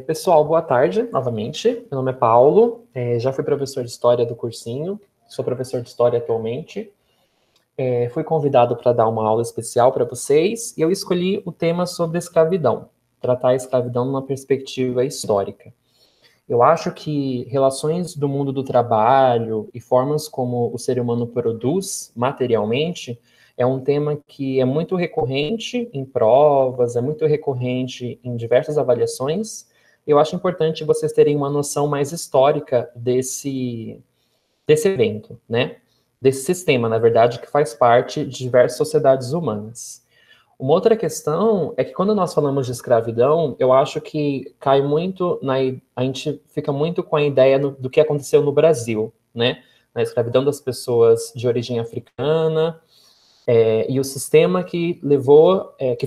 Pessoal, boa tarde, novamente. Meu nome é Paulo, já fui professor de História do cursinho, sou professor de História atualmente. Fui convidado para dar uma aula especial para vocês e eu escolhi o tema sobre escravidão, tratar a escravidão numa perspectiva histórica. Eu acho que relações do mundo do trabalho e formas como o ser humano produz materialmente é um tema que é muito recorrente em provas, é muito recorrente em diversas avaliações. Eu acho importante vocês terem uma noção mais histórica desse evento, né? Desse sistema, na verdade, que faz parte de diversas sociedades humanas. Uma outra questão é que quando nós falamos de escravidão, eu acho que cai muito a gente fica muito com a ideia do que aconteceu no Brasil, né? Na escravidão das pessoas de origem africana, e o sistema que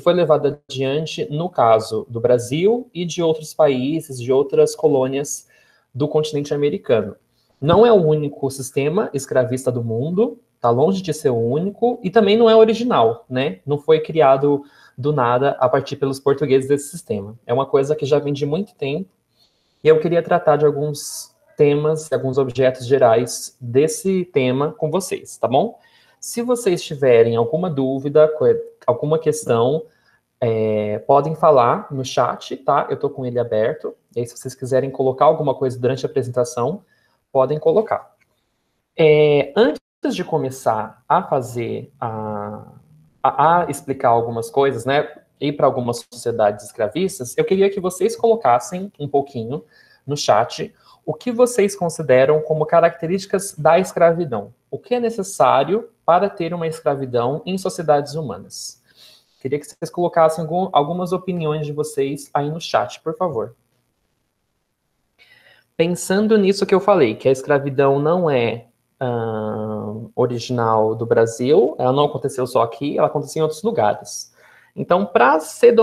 foi levado adiante no caso do Brasil e de outros países, de outras colônias do continente americano. Não é o único sistema escravista do mundo, está longe de ser o único, e também não é original, né? Não foi criado do nada a partir pelos portugueses desse sistema. É uma coisa que já vem de muito tempo, e eu queria tratar de alguns temas, alguns objetos gerais desse tema com vocês, tá bom? Se vocês tiverem alguma dúvida, alguma questão, podem falar no chat, tá? Eu estou com ele aberto. E aí, se vocês quiserem colocar alguma coisa durante a apresentação, podem colocar. Antes de começar a fazer, a explicar algumas coisas, né? Ir para algumas sociedades escravistas, eu queria que vocês colocassem um pouquinho no chat o que vocês consideram como características da escravidão. O que é necessário para ter uma escravidão em sociedades humanas? Queria que vocês colocassem algumas opiniões de vocês aí no chat, por favor. Pensando nisso que eu falei, que a escravidão não é original do Brasil, ela não aconteceu só aqui, ela aconteceu em outros lugares. Então, para ser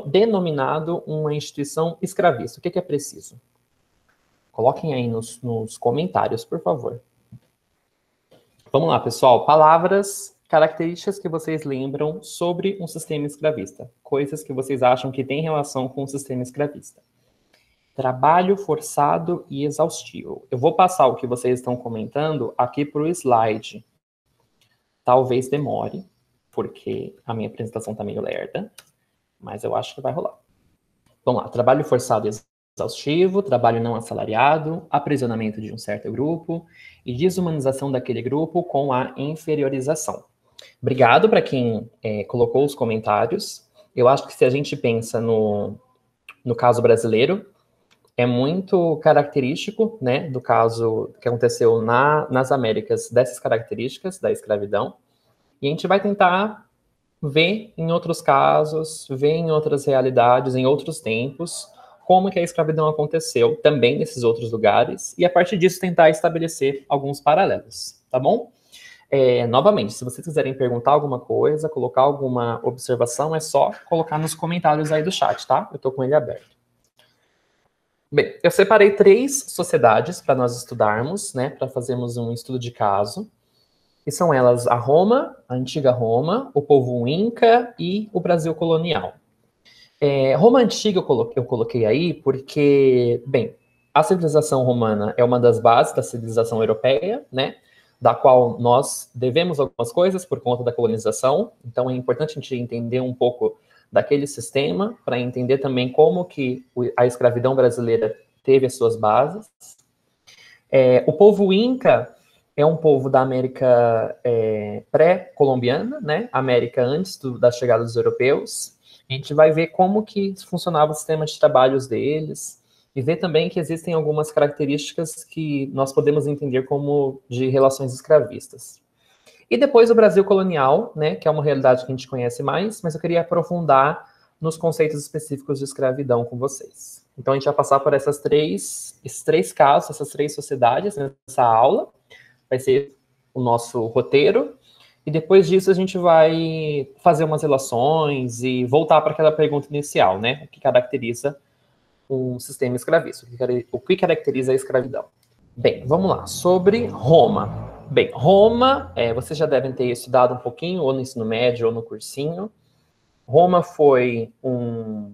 denominado uma instituição escravista, o que é preciso? Coloquem aí nos comentários, por favor. Vamos lá, pessoal. Palavras, características que vocês lembram sobre um sistema escravista. Coisas que vocês acham que têm relação com o sistema escravista. Trabalho forçado e exaustivo. Eu vou passar o que vocês estão comentando aqui para o slide. Talvez demore, porque a minha apresentação está meio lerda, mas eu acho que vai rolar. Vamos lá. Trabalho forçado e exaustivo, trabalho não assalariado, aprisionamento de um certo grupo e desumanização daquele grupo com a inferiorização. Obrigado para quem colocou os comentários. Eu acho que se a gente pensa no caso brasileiro, é muito característico, né, do caso que aconteceu nas Américas, dessas características da escravidão, e a gente vai tentar ver em outros casos, ver em outras realidades, em outros tempos, como que a escravidão aconteceu também nesses outros lugares, e a partir disso tentar estabelecer alguns paralelos, tá bom? Novamente, se vocês quiserem perguntar alguma coisa, colocar alguma observação, é só colocar nos comentários aí do chat, tá? Eu tô com ele aberto. Bem, eu separei 3 sociedades para nós estudarmos, né, para fazermos um estudo de caso, e são elas a Roma, a antiga Roma, o povo Inca e o Brasil colonial. Roma antiga eu coloquei aí porque, bem, a civilização romana é uma das bases da civilização europeia, né, da qual nós devemos algumas coisas por conta da colonização, então é importante a gente entender um pouco daquele sistema, para entender também como que a escravidão brasileira teve as suas bases. O povo Inca é um povo da América pré-colombiana, né? América antes da chegada dos europeus. A gente vai ver como que funcionava o sistema de trabalhos deles e ver também que existem algumas características que nós podemos entender como de relações escravistas. E depois o Brasil colonial, né, que é uma realidade que a gente conhece mais, mas eu queria aprofundar nos conceitos específicos de escravidão com vocês. Então a gente vai passar por esses três casos, essas 3 sociedades nessa aula. Vai ser o nosso roteiro. E depois disso a gente vai fazer umas relações e voltar para aquela pergunta inicial, né? O que caracteriza um sistema escravista? O que caracteriza a escravidão? Bem, vamos lá. Sobre Roma. Bem, Roma, vocês já devem ter estudado um pouquinho, ou no ensino médio, ou no cursinho. Roma foi um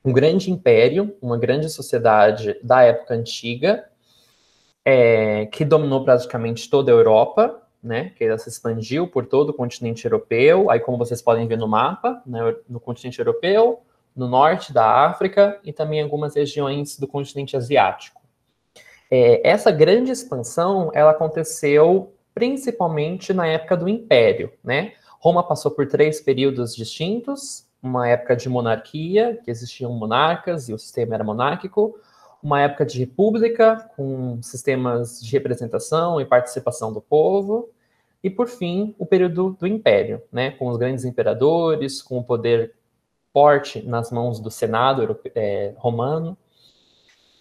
um grande império, uma grande sociedade da época antiga, que dominou praticamente toda a Europa, né, que ela se expandiu por todo o continente europeu, aí como vocês podem ver no mapa, né, no continente europeu, no norte da África e também algumas regiões do continente asiático. Essa grande expansão, ela aconteceu principalmente na época do Império, né? Roma passou por 3 períodos distintos, uma época de monarquia, que existiam monarcas e o sistema era monárquico, uma época de república, com sistemas de representação e participação do povo, e, por fim, o período do Império, né? Com os grandes imperadores, com o poder forte nas mãos do Senado romano.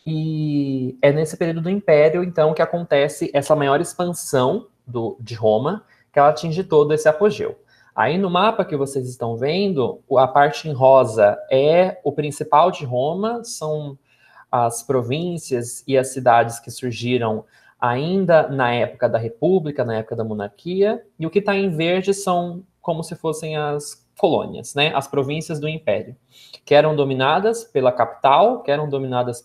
E é nesse período do Império, então, que acontece essa maior expansão de Roma, que ela atinge todo esse apogeu. Aí no mapa que vocês estão vendo, a parte em rosa é o principal de Roma, são as províncias e as cidades que surgiram ainda na época da República, na época da monarquia, e o que está em verde são como se fossem as colônias, né, as províncias do Império, que eram dominadas pela capital, que eram dominadas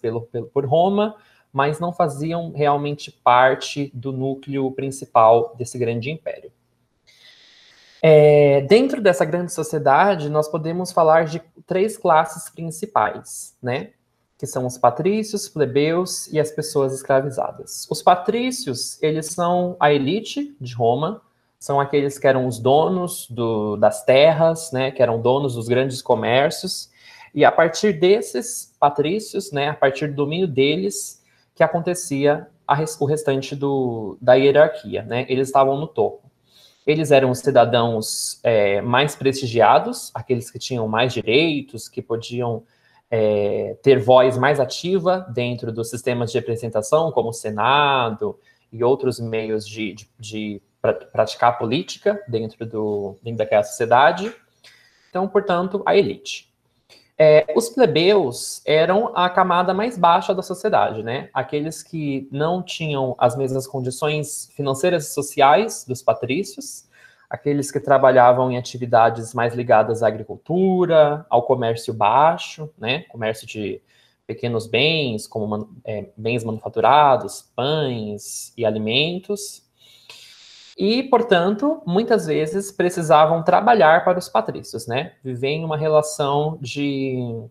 por Roma, mas não faziam realmente parte do núcleo principal desse grande império. Dentro dessa grande sociedade, nós podemos falar de 3 classes principais, né? Que são os patrícios, plebeus e as pessoas escravizadas. Os patrícios, eles são a elite de Roma, são aqueles que eram os donos das terras, né? Que eram donos dos grandes comércios, e a partir desses patrícios, né? A partir do domínio deles, que acontecia o restante da hierarquia, né? Eles estavam no topo. Eles eram os cidadãos mais prestigiados, aqueles que tinham mais direitos, que podiam ter voz mais ativa dentro dos sistemas de representação, como o Senado e outros meios de praticar política dentro daquela sociedade. Então, portanto, a elite. Os plebeus eram a camada mais baixa da sociedade, né? Aqueles que não tinham as mesmas condições financeiras e sociais dos patrícios, aqueles que trabalhavam em atividades mais ligadas à agricultura, ao comércio baixo, né? Comércio de pequenos bens, como bens manufaturados, pães e alimentos. E, portanto, muitas vezes precisavam trabalhar para os patrícios, né? Viver em uma relação de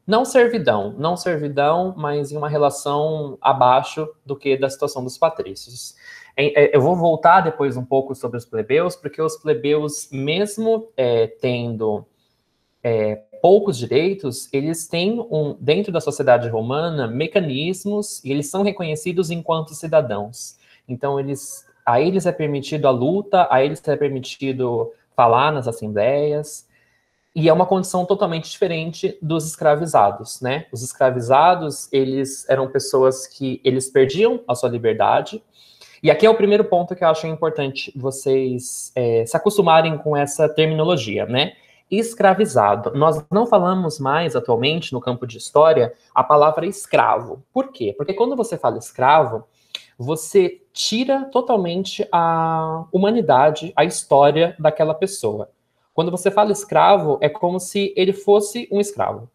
não servidão, mas em uma relação abaixo do que da situação dos patrícios. Eu vou voltar depois um pouco sobre os plebeus, porque os plebeus, mesmo tendo poucos direitos, eles têm, dentro da sociedade romana, mecanismos, e eles são reconhecidos enquanto cidadãos. Então, a eles é permitido a luta, a eles é permitido falar nas assembleias, e é uma condição totalmente diferente dos escravizados, né? Os escravizados, eles eram pessoas que eles perdiam a sua liberdade, e aqui é o primeiro ponto que eu acho importante vocês se acostumarem com essa terminologia, né? Escravizado. Nós não falamos mais atualmente no campo de história a palavra escravo. Por quê? Porque quando você fala escravo, você tira totalmente a humanidade, a história daquela pessoa. Quando você fala escravo, é como se ele fosse um escravo.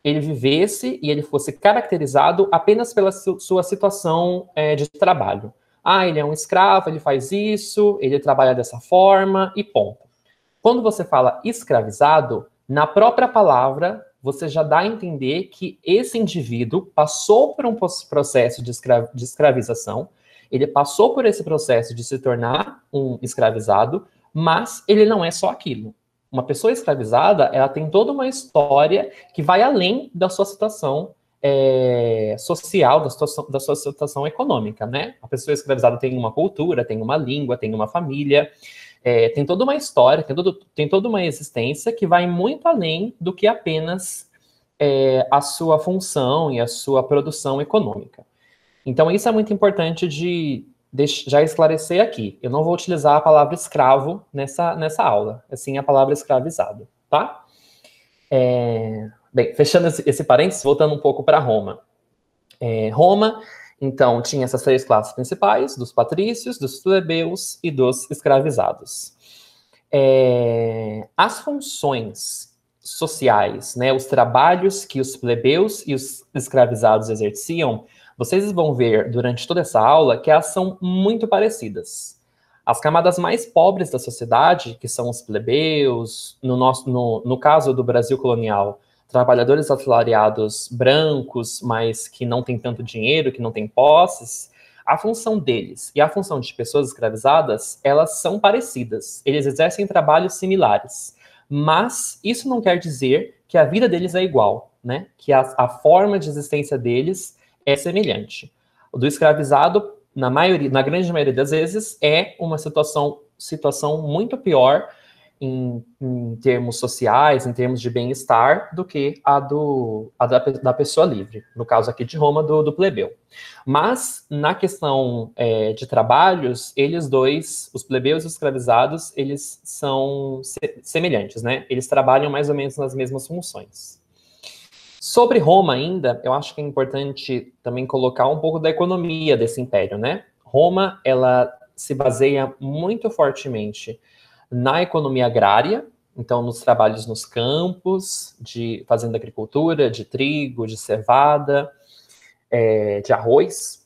Ele vivesse e ele fosse caracterizado apenas pela sua situação de trabalho. Ah, ele é um escravo, ele faz isso, ele trabalha dessa forma e ponto. Quando você fala escravizado, na própria palavra, você já dá a entender que esse indivíduo passou por um processo de escravização, ele passou por esse processo de se tornar um escravizado, mas ele não é só aquilo. Uma pessoa escravizada, ela tem toda uma história que vai além da sua situação social, da sua situação econômica, né? A pessoa escravizada tem uma cultura, tem uma língua, tem uma família, tem toda uma história, tem toda uma existência que vai muito além do que apenas a sua função e a sua produção econômica. Então, isso é muito importante de já esclarecer aqui. Eu não vou utilizar a palavra escravo nessa aula, assim a palavra escravizado, tá? Bem, fechando esse parênteses, voltando um pouco para Roma. Roma, então, tinha essas 3 classes principais, dos patrícios, dos plebeus e dos escravizados. As funções sociais, né, os trabalhos que os plebeus e os escravizados exerciam, vocês vão ver durante toda essa aula que elas são muito parecidas. As camadas mais pobres da sociedade, que são os plebeus, no caso do Brasil colonial, trabalhadores assalariados brancos, mas que não têm tanto dinheiro, que não têm posses, a função deles e a função de pessoas escravizadas, elas são parecidas. Eles exercem trabalhos similares. Mas isso não quer dizer que a vida deles é igual, né? Que a forma de existência deles é semelhante. O do escravizado, na grande maioria das vezes, é uma situação muito pior em termos sociais, em termos de bem-estar, do que da pessoa livre, no caso aqui de Roma, do plebeu. Mas, na questão de trabalhos, eles dois, os plebeus e os escravizados, eles são semelhantes, né? Eles trabalham mais ou menos nas mesmas funções. Sobre Roma ainda, eu acho que é importante também colocar um pouco da economia desse império, né? Roma, ela se baseia muito fortemente na economia agrária, então nos trabalhos nos campos, fazendo agricultura, de trigo, de cevada, de arroz.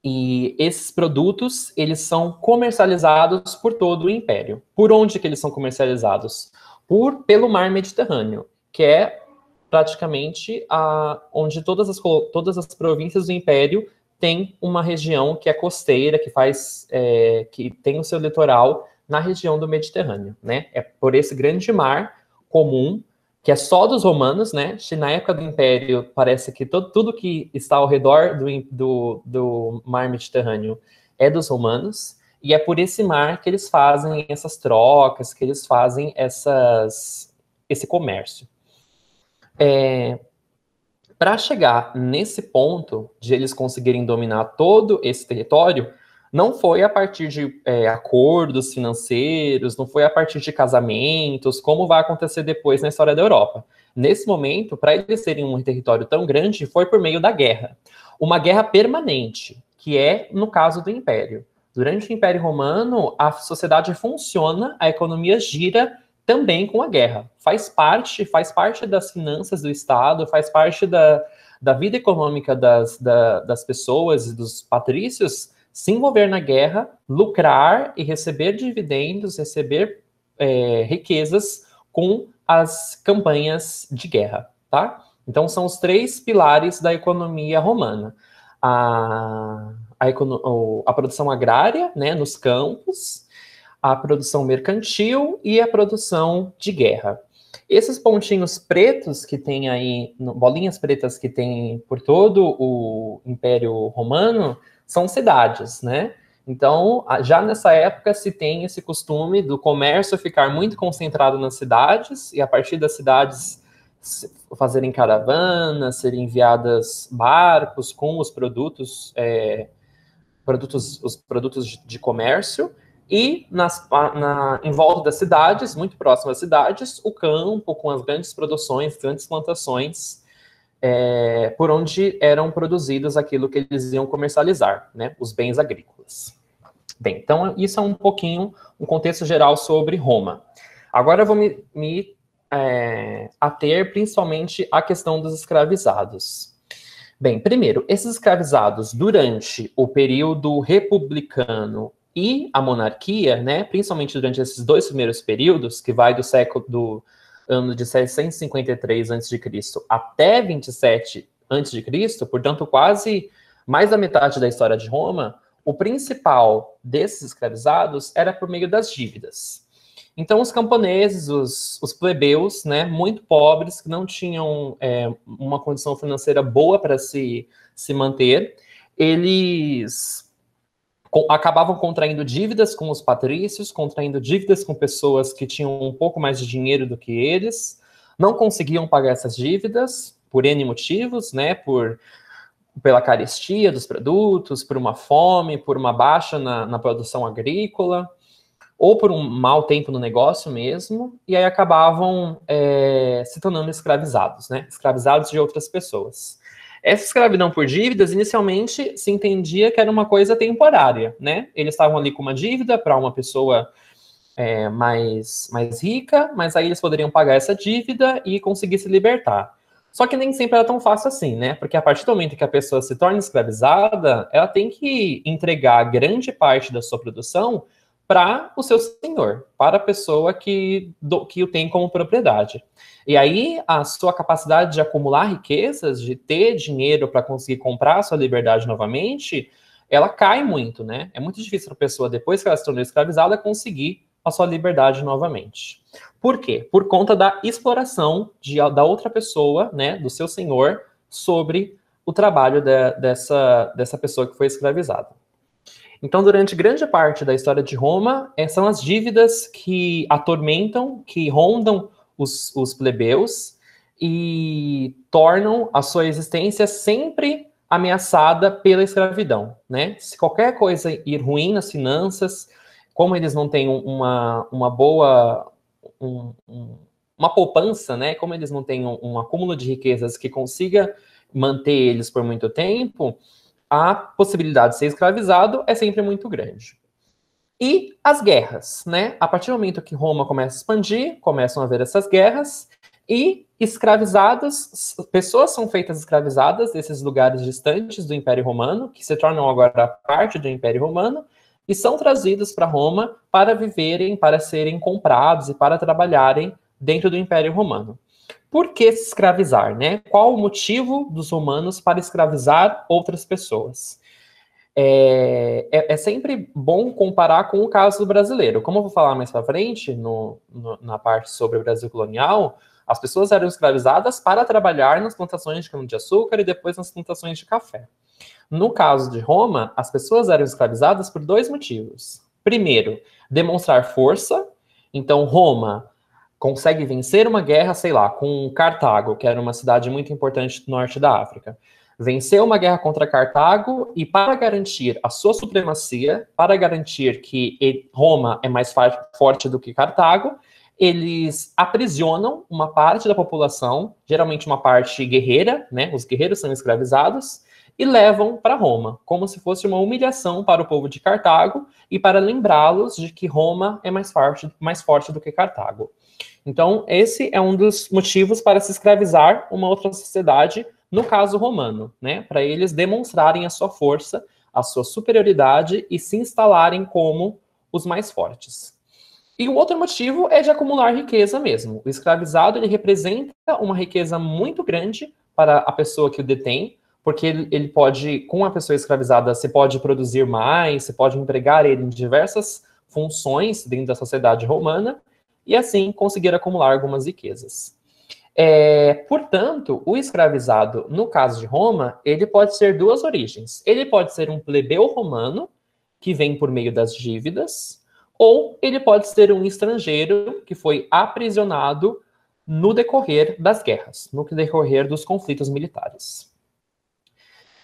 E esses produtos, eles são comercializados por todo o império. Por onde que eles são comercializados? Pelo mar Mediterrâneo, que é praticamente onde todas as províncias do império têm uma região que é costeira, que tem o seu litoral na região do Mediterrâneo, né? É por esse grande mar comum, que é só dos romanos, né? Na época do Império, parece que tudo que está ao redor do mar Mediterrâneo é dos romanos, e é por esse mar que eles fazem essas trocas, que eles fazem esse comércio. Para chegar nesse ponto de eles conseguirem dominar todo esse território, não foi a partir de acordos financeiros, não foi a partir de casamentos, como vai acontecer depois na história da Europa. Nesse momento, para eles terem um território tão grande, foi por meio da guerra. Uma guerra permanente, que é no caso do Império. Durante o Império Romano, a sociedade funciona, a economia gira também com a guerra. Faz parte das finanças do Estado, faz parte da vida econômica das pessoas e dos patrícios se envolver na guerra, lucrar e receber dividendos, receber riquezas com as campanhas de guerra, tá? Então, são os 3 pilares da economia romana. A produção agrária, né, nos campos, a produção mercantil e a produção de guerra. Esses pontinhos pretos que tem aí, bolinhas pretas que tem por todo o Império Romano, são cidades, né? Então, já nessa época se tem esse costume do comércio ficar muito concentrado nas cidades, e a partir das cidades fazerem caravanas, serem enviadas barcos com os produtos de comércio, e em volta das cidades, muito próximas às cidades, o campo com as grandes produções, grandes plantações, por onde eram produzidos aquilo que eles iam comercializar, né, os bens agrícolas. Bem, então isso é um pouquinho, um contexto geral sobre Roma. Agora eu vou me ater principalmente à questão dos escravizados. Bem, primeiro, esses escravizados durante o período republicano e a monarquia, né, principalmente durante esses 2 primeiros períodos, que vai do ano de 653 a.C. até 27 a.C., portanto, quase mais da metade da história de Roma, o principal desses escravizados era por meio das dívidas. Então, os camponeses, os plebeus, né, muito pobres, que não tinham uma condição financeira boa para se manter, eles acabavam contraindo dívidas com os patrícios, contraindo dívidas com pessoas que tinham um pouco mais de dinheiro do que eles, não conseguiam pagar essas dívidas por N motivos, né, pela carestia dos produtos, por uma fome, por uma baixa na produção agrícola, ou por um mau tempo no negócio mesmo, e aí acabavam se tornando escravizados, né, escravizados de outras pessoas. Essa escravidão por dívidas, inicialmente, se entendia que era uma coisa temporária, né? Eles estavam ali com uma dívida para uma pessoa mais rica, mas aí eles poderiam pagar essa dívida e conseguir se libertar. Só que nem sempre era tão fácil assim, né? Porque a partir do momento que a pessoa se torna escravizada, ela tem que entregar grande parte da sua produção para o seu senhor, para a pessoa que o tem como propriedade. E aí a sua capacidade de acumular riquezas, de ter dinheiro para conseguir comprar a sua liberdade novamente, ela cai muito, né? É muito difícil para a pessoa, depois que ela se tornou escravizada, conseguir a sua liberdade novamente. Por quê? Por conta da exploração da outra pessoa, né, do seu senhor, sobre o trabalho dessa pessoa que foi escravizada. Então, durante grande parte da história de Roma, são as dívidas que atormentam, que rondam os plebeus e tornam a sua existência sempre ameaçada pela escravidão, né? Se qualquer coisa ir ruim nas finanças, como eles não têm uma boa uma poupança, né? Como eles não têm um acúmulo de riquezas que consiga manter eles por muito tempo, a possibilidade de ser escravizado é sempre muito grande. E as guerras, né? A partir do momento que Roma começa a expandir, começam a haver essas guerras, e escravizados, pessoas são feitas escravizadas desses lugares distantes do Império Romano, que se tornam agora parte do Império Romano, e são trazidos para Roma para viverem, para serem comprados e para trabalharem dentro do Império Romano. Por que se escravizar, né? Qual o motivo dos romanos para escravizar outras pessoas? É sempre bom comparar com o caso brasileiro. Como eu vou falar mais para frente, na parte sobre o Brasil colonial, as pessoas eram escravizadas para trabalhar nas plantações de cana-de-açúcar e depois nas plantações de café. No caso de Roma, as pessoas eram escravizadas por dois motivos. Primeiro, demonstrar força. Então, Roma consegue vencer uma guerra, sei lá, com Cartago, que era uma cidade muito importante do norte da África. Venceu uma guerra contra Cartago e, para garantir a sua supremacia, para garantir que Roma é mais forte do que Cartago, eles aprisionam uma parte da população, geralmente uma parte guerreira, né? Os guerreiros são escravizados, e levam para Roma, como se fosse uma humilhação para o povo de Cartago e para lembrá-los de que Roma é mais forte do que Cartago. Então, esse é um dos motivos para se escravizar uma outra sociedade, no caso romano, né? Para eles demonstrarem a sua força, a sua superioridade e se instalarem como os mais fortes. E o outro motivo é de acumular riqueza mesmo. O escravizado, ele representa uma riqueza muito grande para a pessoa que o detém, porque ele pode, com a pessoa escravizada, você pode produzir mais, você pode empregar ele em diversas funções dentro da sociedade romana, e assim conseguir acumular algumas riquezas. Portanto, o escravizado, no caso de Roma, ele pode ser duas origens. Ele pode ser um plebeu romano, que vem por meio das dívidas, ou ele pode ser um estrangeiro que foi aprisionado no decorrer das guerras, no decorrer dos conflitos militares.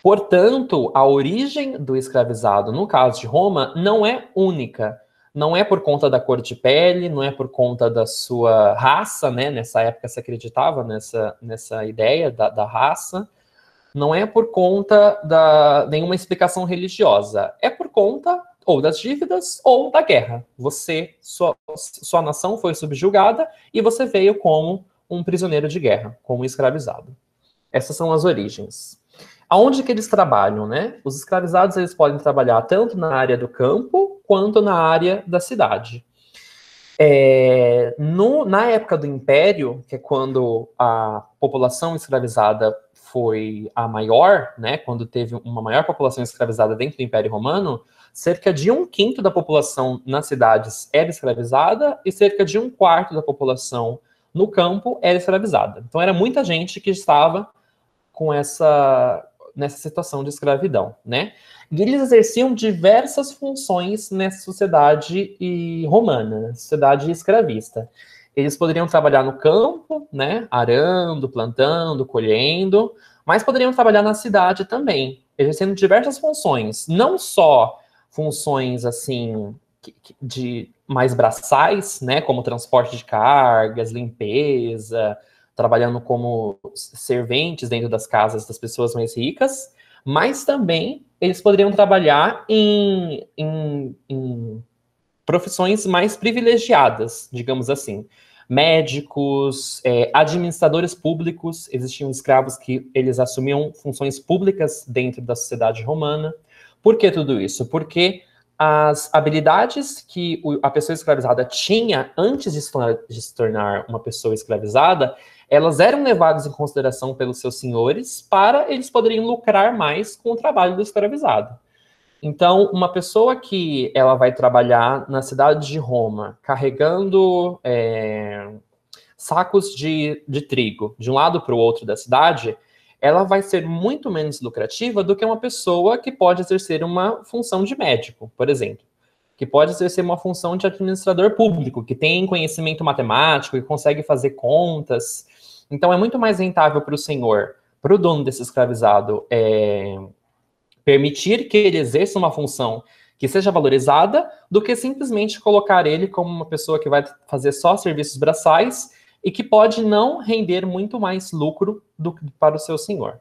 Portanto, a origem do escravizado, no caso de Roma, não é única. Não é por conta da cor de pele, não é por conta da sua raça, né? Nessa época se acreditava nessa ideia da raça. Não é por conta nenhuma explicação religiosa. É por conta ou das dívidas ou da guerra. Sua nação foi subjugada e você veio como um prisioneiro de guerra, como escravizado. Essas são as origens. Aonde que eles trabalham, né? Os escravizados, eles podem trabalhar tanto na área do campo, quanto na área da cidade. Na época do Império, que é quando a população escravizada foi a maior, né? Quando teve uma maior população escravizada dentro do Império Romano, cerca de 1/5 da população nas cidades era escravizada e cerca de 1/4 da população no campo era escravizada. Então era muita gente que estava com nessa situação de escravidão, né? E eles exerciam diversas funções nessa sociedade romana, sociedade escravista. Eles poderiam trabalhar no campo, né? Arando, plantando, colhendo, mas poderiam trabalhar na cidade também, exercendo diversas funções, não só funções assim de mais braçais, né? Como transporte de cargas, limpeza, trabalhando como serventes dentro das casas das pessoas mais ricas, mas também eles poderiam trabalhar em profissões mais privilegiadas, digamos assim. Médicos, administradores públicos, existiam escravos que eles assumiam funções públicas dentro da sociedade romana. Por que tudo isso? Porque as habilidades que a pessoa escravizada tinha antes de se tornar uma pessoa escravizada, elas eram levadas em consideração pelos seus senhores para eles poderem lucrar mais com o trabalho do escravizado. Então, uma pessoa que ela vai trabalhar na cidade de Roma, carregando sacos de trigo de um lado para o outro da cidade, ela vai ser muito menos lucrativa do que uma pessoa que pode exercer uma função de médico, por exemplo, que pode exercer uma função de administrador público, que tem conhecimento matemático e consegue fazer contas. Então, é muito mais rentável para o senhor, para o dono desse escravizado, permitir que ele exerça uma função que seja valorizada, do que simplesmente colocar ele como uma pessoa que vai fazer só serviços braçais e que pode não render muito mais lucro para o seu senhor.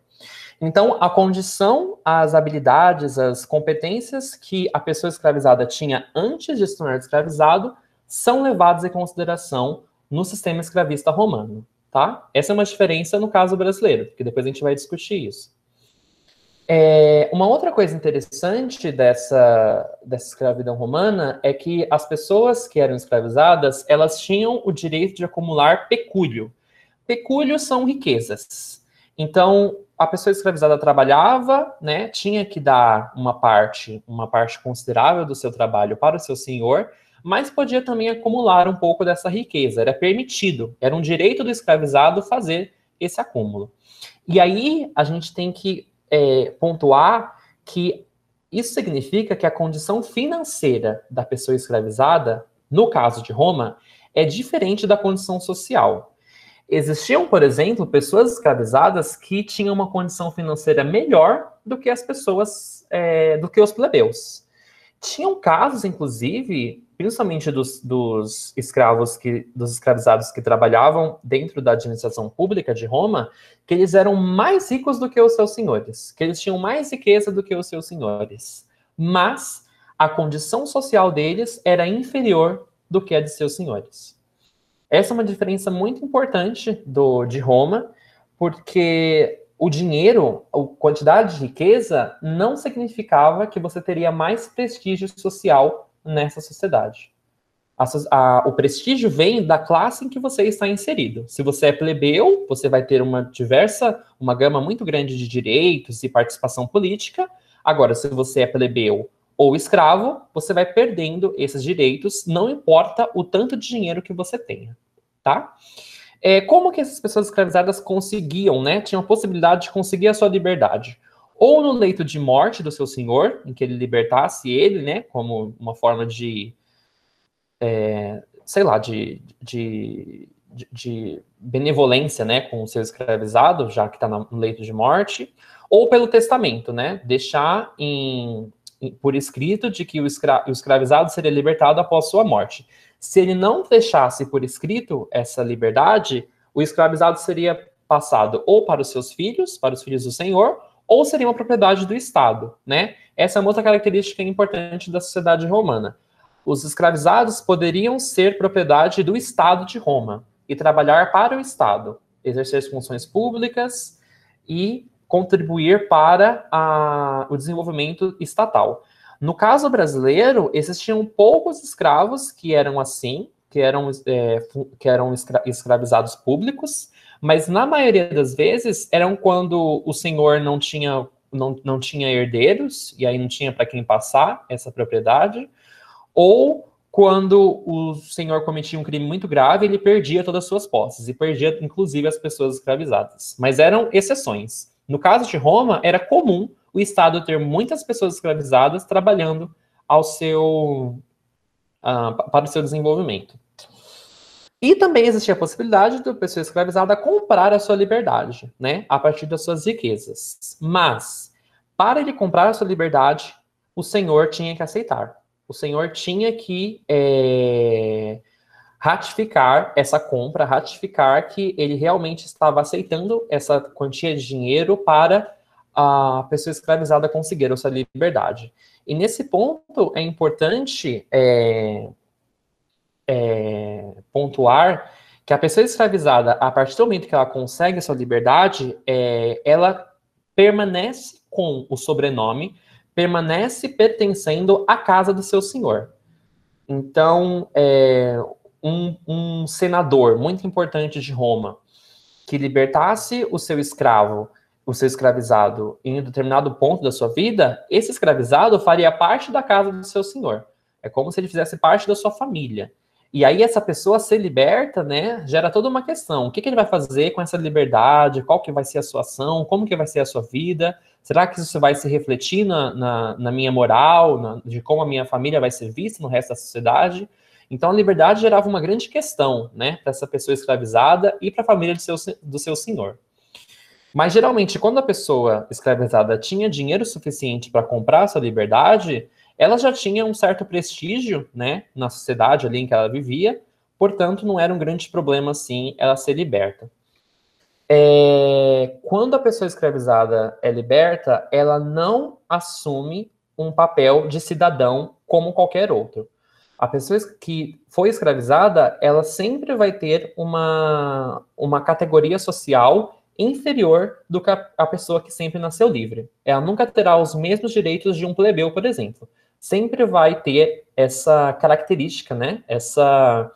Então, a condição, as habilidades, as competências que a pessoa escravizada tinha antes de se tornar escravizado são levadas em consideração no sistema escravista romano, tá? Essa é uma diferença no caso brasileiro, que depois a gente vai discutir isso. Uma outra coisa interessante dessa escravidão romana é que as pessoas que eram escravizadas, elas tinham o direito de acumular pecúlio. Pecúlio são riquezas. Então, a pessoa escravizada trabalhava, né, tinha que dar uma parte considerável do seu trabalho para o seu senhor, mas podia também acumular um pouco dessa riqueza. Era permitido, era um direito do escravizado fazer esse acúmulo. E aí, a gente tem que pontuar que isso significa que a condição financeira da pessoa escravizada, no caso de Roma, é diferente da condição social. Existiam, por exemplo, pessoas escravizadas que tinham uma condição financeira melhor do que as pessoas, do que os plebeus. Tinham casos, inclusive, principalmente dos escravizados que trabalhavam dentro da administração pública de Roma, que eles eram mais ricos do que os seus senhores, que eles tinham mais riqueza do que os seus senhores. Mas a condição social deles era inferior do que a de seus senhores. Essa é uma diferença muito importante de Roma, porque o dinheiro, a quantidade de riqueza, não significava que você teria mais prestígio social nessa sociedade. O prestígio vem da classe em que você está inserido. Se você é plebeu, você vai ter uma gama muito grande de direitos e participação política. Agora, se você é plebeu ou escravo, você vai perdendo esses direitos, não importa o tanto de dinheiro que você tenha, tá? Como que essas pessoas escravizadas conseguiam, né? Tinham a possibilidade de conseguir a sua liberdade. Ou no leito de morte do seu senhor, em que ele libertasse ele, né? Como uma forma de benevolência, né, com o seu escravizado, já que está no leito de morte, ou pelo testamento, né, deixar por escrito de que o escravizado seria libertado após sua morte. Se ele não deixasse por escrito essa liberdade, o escravizado seria passado ou para os seus filhos, para os filhos do senhor, ou seria uma propriedade do Estado, né? Essa é uma outra característica importante da sociedade romana. Os escravizados poderiam ser propriedade do Estado de Roma e trabalhar para o Estado, exercer funções públicas e contribuir para o desenvolvimento estatal. No caso brasileiro, existiam poucos escravos que eram assim, que eram escravizados públicos, mas na maioria das vezes eram quando o senhor não tinha herdeiros, e aí não tinha para quem passar essa propriedade, ou quando o senhor cometia um crime muito grave, ele perdia todas as suas posses, e perdia, inclusive, as pessoas escravizadas. Mas eram exceções. No caso de Roma, era comum o Estado ter muitas pessoas escravizadas trabalhando para o seu desenvolvimento. E também existia a possibilidade da pessoa escravizada comprar a sua liberdade, né, a partir das suas riquezas. Mas, para ele comprar a sua liberdade, o senhor tinha que aceitar. O senhor tinha que ratificar essa compra, ratificar que ele realmente estava aceitando essa quantia de dinheiro para a pessoa escravizada conseguir a sua liberdade. E nesse ponto é importante pontuar que a pessoa escravizada, a partir do momento que ela consegue a sua liberdade, ela permanece com o sobrenome, permanece pertencendo à casa do seu senhor. Então, um senador muito importante de Roma, que libertasse o seu escravo, o seu escravizado, em um determinado ponto da sua vida, esse escravizado faria parte da casa do seu senhor. É como se ele fizesse parte da sua família. E aí essa pessoa ser liberta, né, gera toda uma questão. O que ele vai fazer com essa liberdade? Qual que vai ser a sua ação? Como que vai ser a sua vida? Será que isso vai se refletir na minha moral, de como a minha família vai ser vista no resto da sociedade? Então a liberdade gerava uma grande questão, né, para essa pessoa escravizada e para a família do seu senhor. Mas geralmente quando a pessoa escravizada tinha dinheiro suficiente para comprar a sua liberdade, ela já tinha um certo prestígio, né, na sociedade ali em que ela vivia, portanto, não era um grande problema, assim, ela ser liberta. Quando a pessoa escravizada é liberta, ela não assume um papel de cidadão como qualquer outro. A pessoa que foi escravizada, ela sempre vai ter uma categoria social inferior do que a pessoa que sempre nasceu livre. Ela nunca terá os mesmos direitos de um plebeu, por exemplo. Sempre vai ter essa característica, né? Essa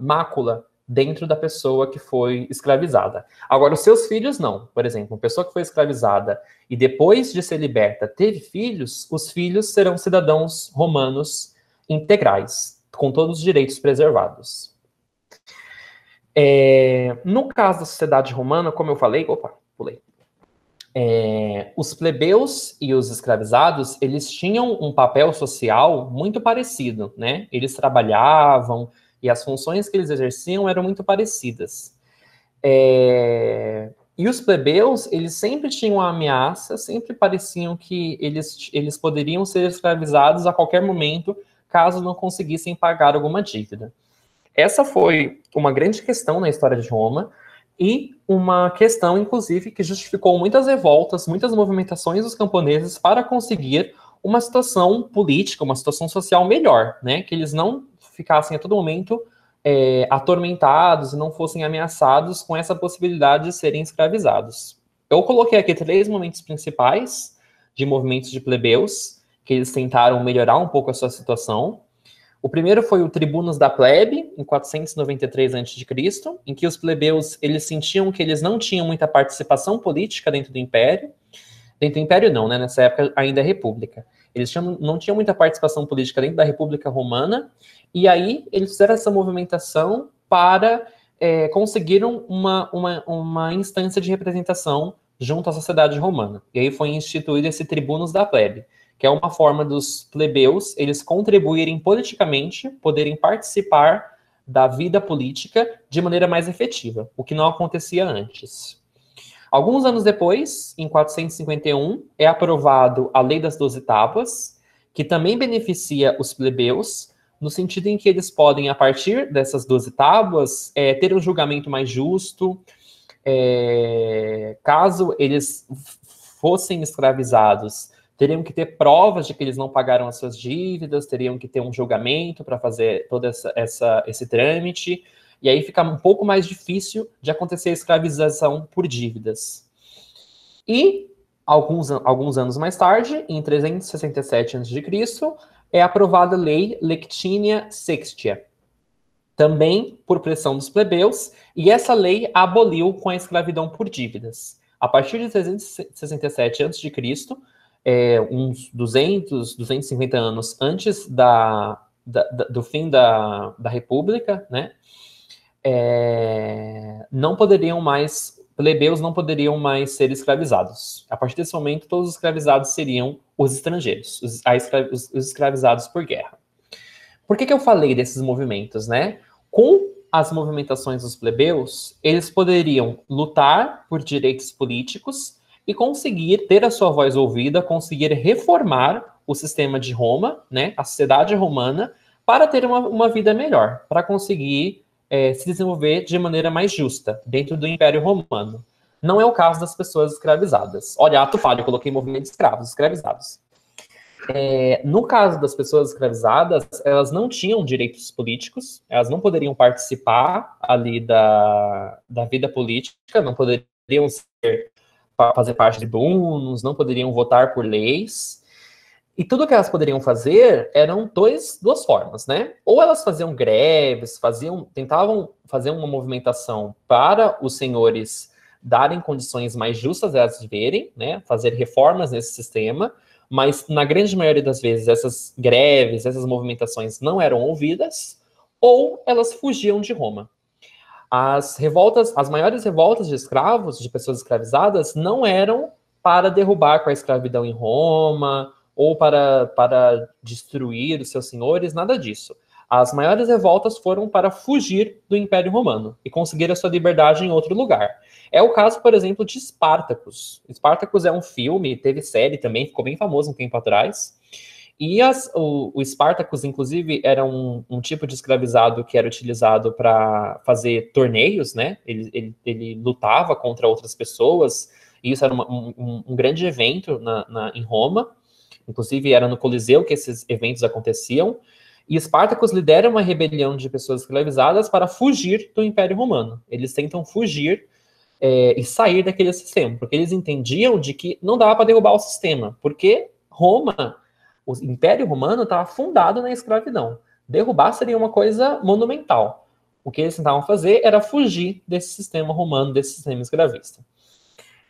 mácula dentro da pessoa que foi escravizada. Agora, os seus filhos não. Por exemplo, uma pessoa que foi escravizada e depois de ser liberta teve filhos, os filhos serão cidadãos romanos integrais, com todos os direitos preservados. No caso da sociedade romana, como eu falei, pulei. Os plebeus e os escravizados, eles tinham um papel social muito parecido, né? Eles trabalhavam e as funções que eles exerciam eram muito parecidas. E os plebeus, eles sempre tinham a ameaça, sempre pareciam que eles poderiam ser escravizados a qualquer momento, caso não conseguissem pagar alguma dívida. Essa foi uma grande questão na história de Roma, e uma questão, inclusive, que justificou muitas revoltas, muitas movimentações dos camponeses para conseguir uma situação política, uma situação social melhor, né? Que eles não ficassem a todo momento atormentados e não fossem ameaçados com essa possibilidade de serem escravizados. Eu coloquei aqui 3 momentos principais de movimentos de plebeus, que eles tentaram melhorar um pouco a sua situação. O primeiro foi o Tribunos da Plebe, em 493 a.C., em que os plebeus eles sentiam que eles não tinham muita participação política dentro do Império. Dentro do Império não, né? Nessa época ainda é República. Eles não tinham muita participação política dentro da República Romana, e aí eles fizeram essa movimentação para conseguir uma instância de representação junto à sociedade romana. E aí foi instituído esse Tribunos da Plebe, que é uma forma dos plebeus eles contribuírem politicamente, poderem participar da vida política de maneira mais efetiva, o que não acontecia antes. Alguns anos depois, em 451, é aprovado a Lei das 12 Tábuas, que também beneficia os plebeus, no sentido em que eles podem, a partir dessas 12 tábuas, ter um julgamento mais justo, caso eles fossem escravizados, teriam que ter provas de que eles não pagaram as suas dívidas, teriam que ter um julgamento para fazer todo esse trâmite, e aí fica um pouco mais difícil de acontecer a escravização por dívidas. E, alguns anos mais tarde, em 367 a.C., é aprovada a Lei Lectinia Sextia, também por pressão dos plebeus, e essa lei aboliu com a escravidão por dívidas. A partir de 367 a.C., uns 250 anos antes do fim da República, né, plebeus não poderiam mais ser escravizados. A partir desse momento, todos os escravizados seriam os estrangeiros, os escravizados por guerra. Por que eu falei desses movimentos, né? Com as movimentações dos plebeus, eles poderiam lutar por direitos políticos e conseguir ter a sua voz ouvida, conseguir reformar o sistema de Roma, né, a sociedade romana, para ter uma vida melhor, para conseguir se desenvolver de maneira mais justa dentro do Império Romano. Não é o caso das pessoas escravizadas. Olha, ato falho, eu coloquei movimento de escravos, escravizados. No caso das pessoas escravizadas, elas não tinham direitos políticos, elas não poderiam participar ali da vida política, não poderiam fazer parte de tribunos, não poderiam votar por leis. E tudo que elas poderiam fazer eram duas formas, né? Ou elas faziam greves, tentavam fazer uma movimentação para os senhores darem condições mais justas a elas viverem, né? Fazer reformas nesse sistema, mas na grande maioria das vezes essas greves, essas movimentações não eram ouvidas, ou elas fugiam de Roma. As maiores revoltas de escravos, de pessoas escravizadas, não eram para derrubar com a escravidão em Roma, ou para destruir os seus senhores, nada disso. As maiores revoltas foram para fugir do Império Romano e conseguir a sua liberdade em outro lugar. É o caso, por exemplo, de Spartacus. Spartacus é um filme, teve série também, ficou bem famoso um tempo atrás. E o Spartacus, inclusive, era um tipo de escravizado que era utilizado para fazer torneios, né? Ele lutava contra outras pessoas, e isso era um grande evento em Roma. Inclusive, era no Coliseu que esses eventos aconteciam. E Spartacus lidera uma rebelião de pessoas escravizadas para fugir do Império Romano. Eles tentam fugir e sair daquele sistema, porque eles entendiam de que não dava para derrubar o sistema, porque Roma, o Império Romano estava fundado na escravidão. Derrubar seria uma coisa monumental. O que eles tentavam fazer era fugir desse sistema romano, desse sistema escravista.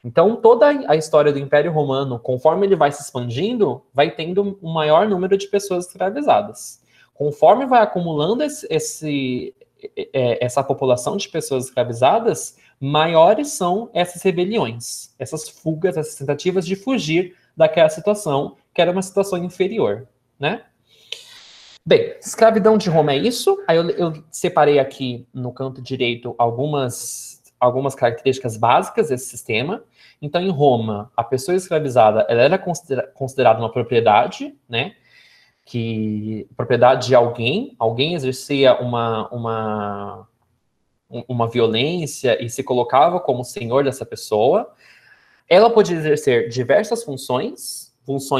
Então, toda a história do Império Romano, conforme ele vai se expandindo, vai tendo um maior número de pessoas escravizadas. Conforme vai acumulando essa população de pessoas escravizadas, maiores são essas rebeliões, essas fugas, essas tentativas de fugir daquela situação, que era uma situação inferior, né? Bem, escravidão de Roma é isso. Aí eu separei aqui no canto direito algumas características básicas desse sistema. Então, em Roma, a pessoa escravizada ela era considerada uma propriedade, né? Propriedade de alguém exercia uma violência e se colocava como senhor dessa pessoa. Ela podia exercer diversas funções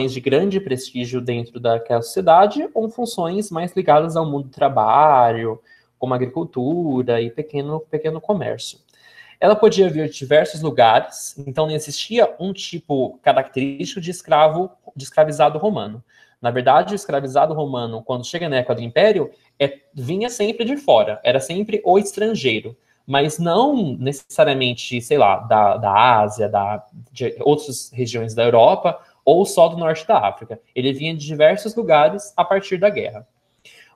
de grande prestígio dentro daquela sociedade, ou funções mais ligadas ao mundo do trabalho, como agricultura e pequeno comércio. Ela podia vir de diversos lugares, então não existia um tipo característico de escravizado romano. Na verdade, o escravizado romano, quando chega na época do Império, vinha sempre de fora, era sempre o estrangeiro, mas não necessariamente, sei lá, da Ásia, de outras regiões da Europa, ou só do norte da África. Ele vinha de diversos lugares a partir da guerra.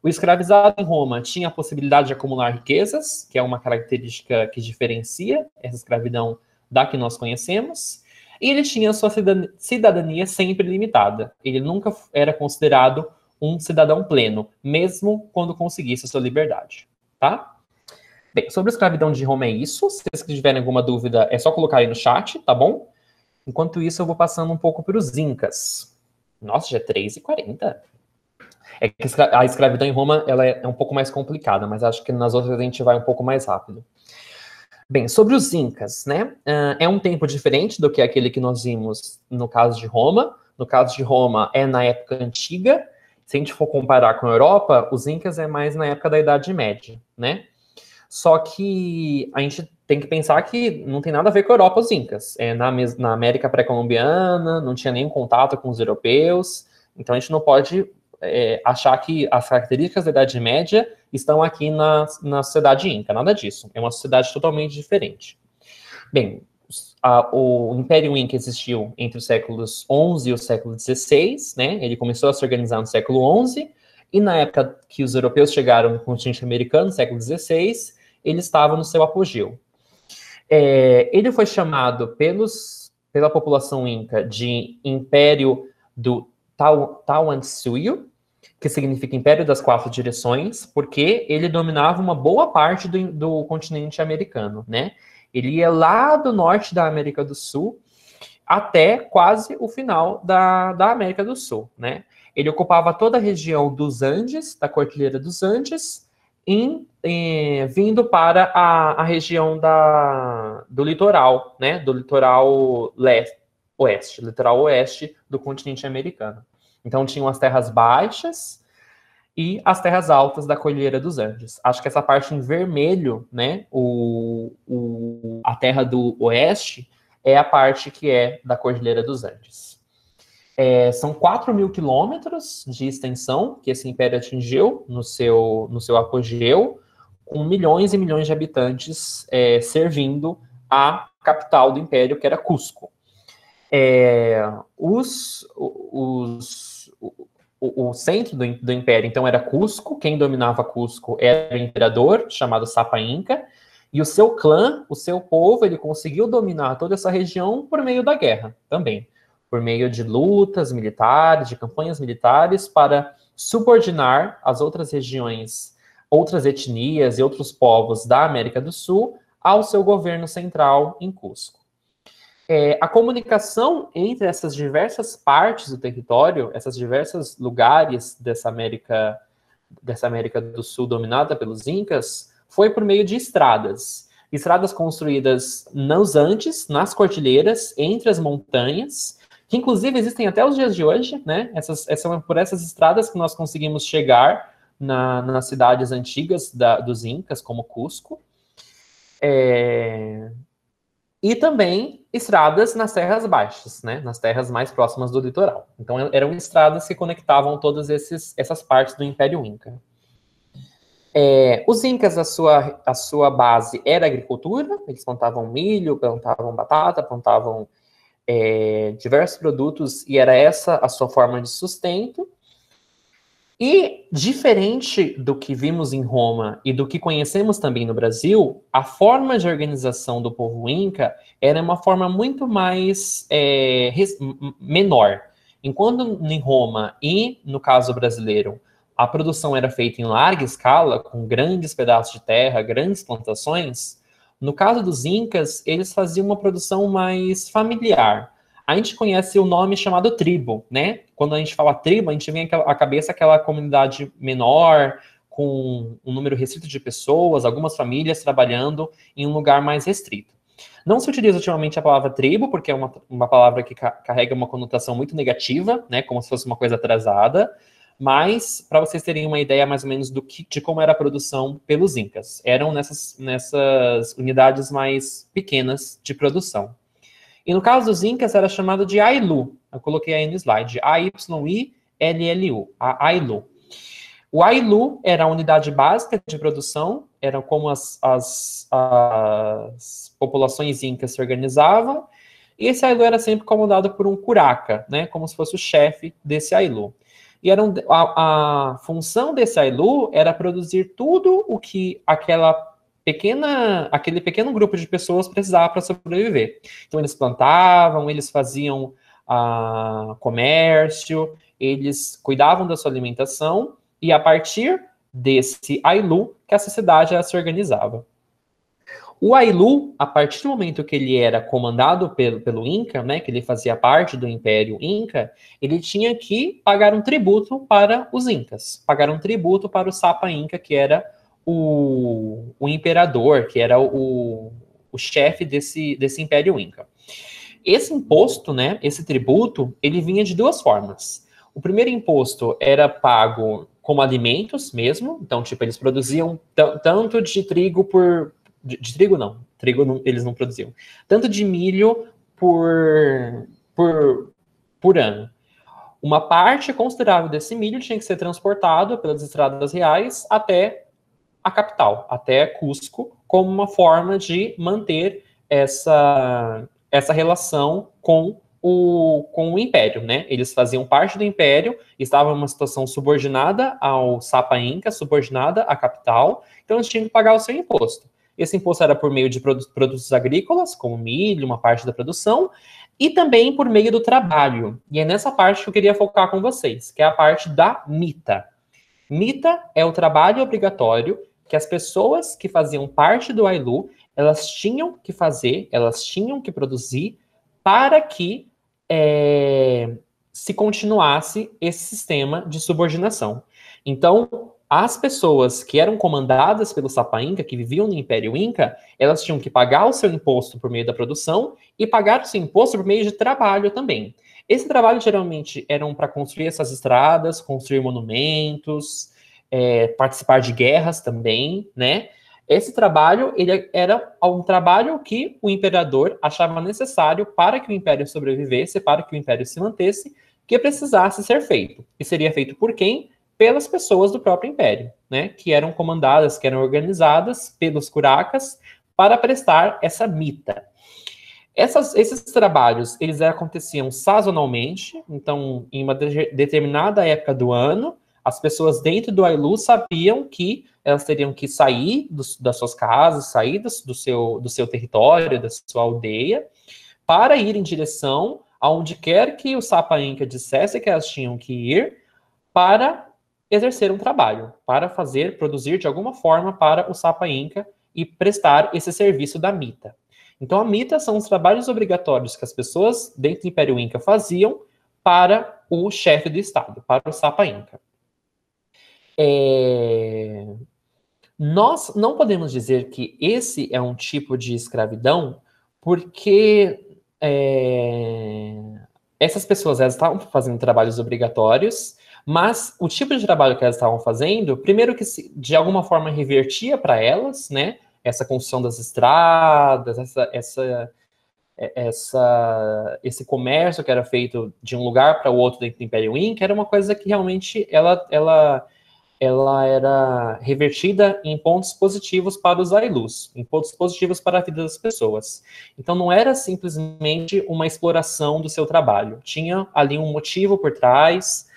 O escravizado em Roma tinha a possibilidade de acumular riquezas, que é uma característica que diferencia essa escravidão da que nós conhecemos, e ele tinha sua cidadania sempre limitada. Ele nunca era considerado um cidadão pleno, mesmo quando conseguisse a sua liberdade, tá? Bem, sobre a escravidão de Roma é isso. Se vocês tiverem alguma dúvida, é só colocar aí no chat, tá bom? Enquanto isso, eu vou passando um pouco para os Incas. Nossa, já é 3h40. É que a escravidão em Roma ela é um pouco mais complicada, mas acho que nas outras a gente vai um pouco mais rápido. Bem, sobre os Incas, né? É um tempo diferente do que aquele que nós vimos no caso de Roma. No caso de Roma, é na época antiga. Se a gente for comparar com a Europa, os Incas é mais na época da Idade Média, né? Só que a gente tem que pensar que não tem nada a ver com a Europa, os Incas. Na América pré-colombiana, não tinha nenhum contato com os europeus. Então a gente não pode achar que as características da Idade Média estão aqui na sociedade Inca. Nada disso. É uma sociedade totalmente diferente. Bem, o Império Inca existiu entre os séculos XI e o século XVI, né? Ele começou a se organizar no século XI, e na época que os europeus chegaram no continente americano, no século XVI, ele estava no seu apogeu. Ele foi chamado pela população inca de Império do Tahuantinsuyo, que significa Império das Quatro Direções, porque ele dominava uma boa parte do continente americano, né? Ele ia lá do norte da América do Sul até quase o final da América do Sul, né? Ele ocupava toda a região dos Andes, da Cordilheira dos Andes, vindo para a região do litoral, né? Do litoral oeste do continente americano. Então, tinham as terras baixas e as terras altas da Cordilheira dos Andes. Acho que essa parte em vermelho, né, a terra do oeste, é a parte que é da Cordilheira dos Andes. São 4.000 quilômetros de extensão que esse império atingiu no seu apogeu, com milhões e milhões de habitantes servindo a capital do império, que era Cusco. O centro do império, então, era Cusco. Quem dominava Cusco era o imperador, chamado Sapa Inca, e o seu clã, o seu povo, ele conseguiu dominar toda essa região por meio da guerra, também. Por meio de lutas militares, de campanhas militares, para subordinar as outras regiões, outras etnias e outros povos da América do Sul ao seu governo central em Cusco. A comunicação entre essas diversas partes do território, esses diversos lugares dessa América do Sul dominada pelos Incas, foi por meio de estradas. Estradas construídas nos Andes, nas cordilheiras, entre as montanhas, que inclusive existem até os dias de hoje, né? Por essas estradas que nós conseguimos chegar nas cidades antigas dos Incas, como Cusco. E também estradas nas terras baixas, né? Nas terras mais próximas do litoral. Então, eram estradas que conectavam todas essas partes do Império Inca. Os Incas, a sua base era a agricultura. Eles plantavam milho, plantavam batata, plantavam diversos produtos, e era essa a sua forma de sustento. E, diferente do que vimos em Roma e do que conhecemos também no Brasil, a forma de organização do povo Inca era uma forma muito mais menor. Enquanto em Roma e, no caso brasileiro, a produção era feita em larga escala, com grandes pedaços de terra, grandes plantações, no caso dos Incas, eles faziam uma produção mais familiar. A gente conhece o nome chamado tribo, né? Quando a gente fala tribo, a gente vem à cabeça aquela comunidade menor, com um número restrito de pessoas, algumas famílias trabalhando em um lugar mais restrito. Não se utiliza ultimamente a palavra tribo, porque é uma palavra que carrega uma conotação muito negativa, né? Como se fosse uma coisa atrasada. Mas, para vocês terem uma ideia mais ou menos de como era a produção pelos Incas. Eram nessas unidades mais pequenas de produção. E no caso dos Incas, era chamado de Ailu. Eu coloquei aí no slide. A-Y-I-L-L-U. A Ailu. O Ailu era a unidade básica de produção. Era como as populações incas se organizavam. E esse Ailu era sempre comandado por um curaca, né? Como se fosse o chefe desse Ailu. E a função desse Ailu era produzir tudo o que aquele pequeno grupo de pessoas precisava para sobreviver. Então, eles plantavam, eles faziam comércio, eles cuidavam da sua alimentação, e a partir desse Ailu que a sociedade se organizava. O Ailu, a partir do momento que ele era comandado pelo Inca, né, que ele fazia parte do Império Inca, ele tinha que pagar um tributo para os Incas, pagar um tributo para o Sapa Inca, que era o imperador, que era o chefe desse Império Inca. Esse imposto, né, esse tributo, ele vinha de duas formas. O primeiro imposto era pago como alimentos mesmo, então, tipo, eles produziam tanto de trigo de trigo não, eles não produziam. Tanto de milho por ano. Uma parte considerável desse milho tinha que ser transportado pelas estradas reais até a capital, até Cusco, como uma forma de manter essa relação com o Império, né? Eles faziam parte do Império, estavam em uma situação subordinada ao Sapa Inca, subordinada à capital, então eles tinham que pagar o seu imposto. Esse imposto era por meio de produtos agrícolas, como milho, uma parte da produção, e também por meio do trabalho. E é nessa parte que eu queria focar com vocês, que é a parte da mita. Mita é o trabalho obrigatório que as pessoas que faziam parte do Ailu, elas tinham que fazer, elas tinham que produzir para que se continuasse esse sistema de subordinação. Então, as pessoas que eram comandadas pelo Sapa Inca, que viviam no Império Inca, elas tinham que pagar o seu imposto por meio da produção e pagar o seu imposto por meio de trabalho também. Esse trabalho geralmente eram para construir essas estradas, construir monumentos, participar de guerras também, né? Esse trabalho, ele era um trabalho que o imperador achava necessário para que o império sobrevivesse, para que o império se mantesse, que precisasse ser feito. E seria feito por quem? Pelas pessoas do próprio império, né? Que eram comandadas, que eram organizadas pelos curacas para prestar essa mita. Esses trabalhos, eles aconteciam sazonalmente, então, em uma determinada época do ano, as pessoas dentro do Ailu sabiam que elas teriam que sair das suas casas, sair do seu território, da sua aldeia, para ir em direção aonde quer que o Sapa Inca dissesse que elas tinham que ir, para exercer um trabalho, para produzir de alguma forma para o Sapa Inca e prestar esse serviço da mita. Então, a mita são os trabalhos obrigatórios que as pessoas dentro do Império Inca faziam para o chefe do Estado, para o Sapa Inca. Nós não podemos dizer que esse é um tipo de escravidão, porque essas pessoas elas estavam fazendo trabalhos obrigatórios, mas o tipo de trabalho que elas estavam fazendo, primeiro que de alguma forma revertia para elas, né? Essa construção das estradas, esse comércio que era feito de um lugar para o outro dentro do Império Inca, era uma coisa que realmente ela era revertida em pontos positivos para os Ailus, em pontos positivos para a vida das pessoas. Então não era simplesmente uma exploração do seu trabalho, tinha ali um motivo por trás,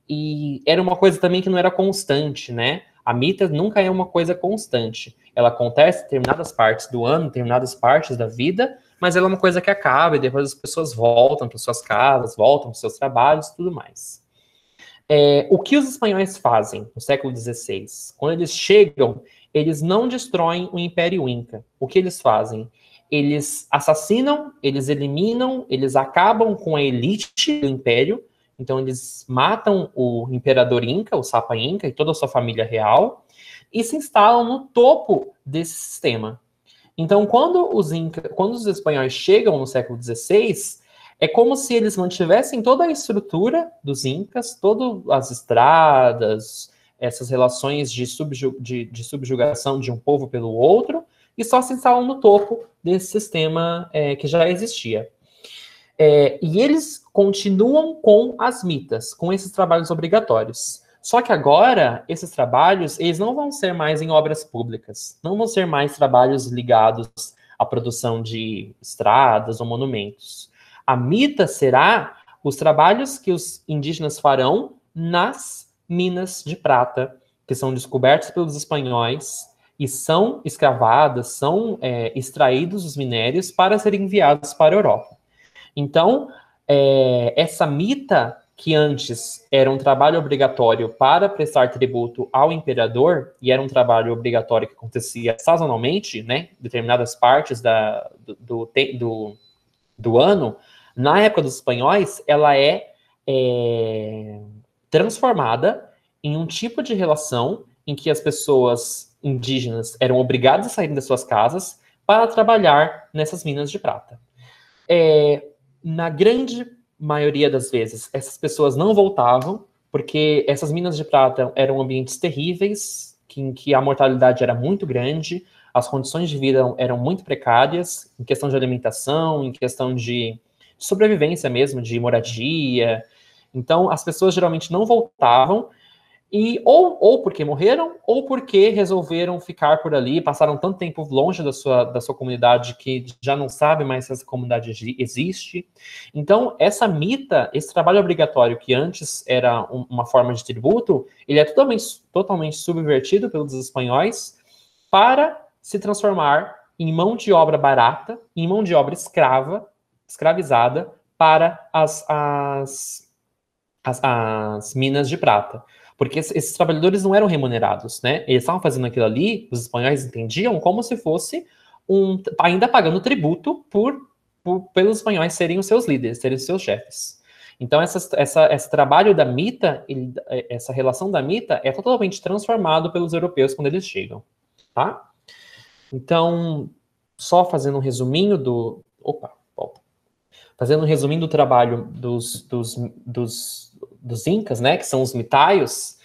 e era uma coisa também que não era constante, né? A mita nunca é uma coisa constante. Ela acontece em determinadas partes do ano, em determinadas partes da vida, mas ela é uma coisa que acaba e depois as pessoas voltam para suas casas, voltam para seus trabalhos e tudo mais. O que os espanhóis fazem no século XVI? Quando eles chegam, eles não destroem o Império Inca. O que eles fazem? Eles assassinam, eles eliminam, eles acabam com a elite do Império. Então, eles matam o imperador Inca, o Sapa Inca e toda a sua família real e se instalam no topo desse sistema. Então, quando os espanhóis chegam no século XVI, é como se eles mantivessem toda a estrutura dos Incas, todas as estradas, essas relações de subjugação de um povo pelo outro, e só se instalam no topo desse sistema que já existia. E eles continuam com as mitas, com esses trabalhos obrigatórios. Só que agora, esses trabalhos, eles não vão ser mais em obras públicas, não vão ser mais trabalhos ligados à produção de estradas ou monumentos. A mita será os trabalhos que os indígenas farão nas minas de prata, que são descobertas pelos espanhóis e são escravadas, são extraídos os minérios para serem enviados para a Europa. Então, essa mita, que antes era um trabalho obrigatório para prestar tributo ao imperador, e era um trabalho obrigatório que acontecia sazonalmente, né, em determinadas partes do ano, na época dos espanhóis, ela é transformada em um tipo de relação em que as pessoas indígenas eram obrigadas a sair das suas casas para trabalhar nessas minas de prata. Na grande maioria das vezes, essas pessoas não voltavam, porque essas minas de prata eram ambientes terríveis, em que a mortalidade era muito grande, as condições de vida eram muito precárias, em questão de alimentação, em questão de sobrevivência mesmo, de moradia. Então, as pessoas geralmente não voltavam, e ou porque morreram, ou porque resolveram ficar por ali, passaram tanto tempo longe da sua comunidade que já não sabe mais se essa comunidade existe. Então, essa mita, esse trabalho obrigatório que antes era uma forma de tributo, ele é totalmente subvertido pelos espanhóis para se transformar em mão de obra barata, em mão de obra escravizada para as minas de prata. Porque esses trabalhadores não eram remunerados, né? Eles estavam fazendo aquilo ali, os espanhóis entendiam como se fosse ainda pagando tributo pelos espanhóis serem os seus líderes, serem os seus chefes. Então, esse trabalho da mita, essa relação da mita é totalmente transformado pelos europeus quando eles chegam, tá? Então, só fazendo um resuminho Opa, volta. fazendo um resuminho do trabalho dos incas, né, que são os mitaios,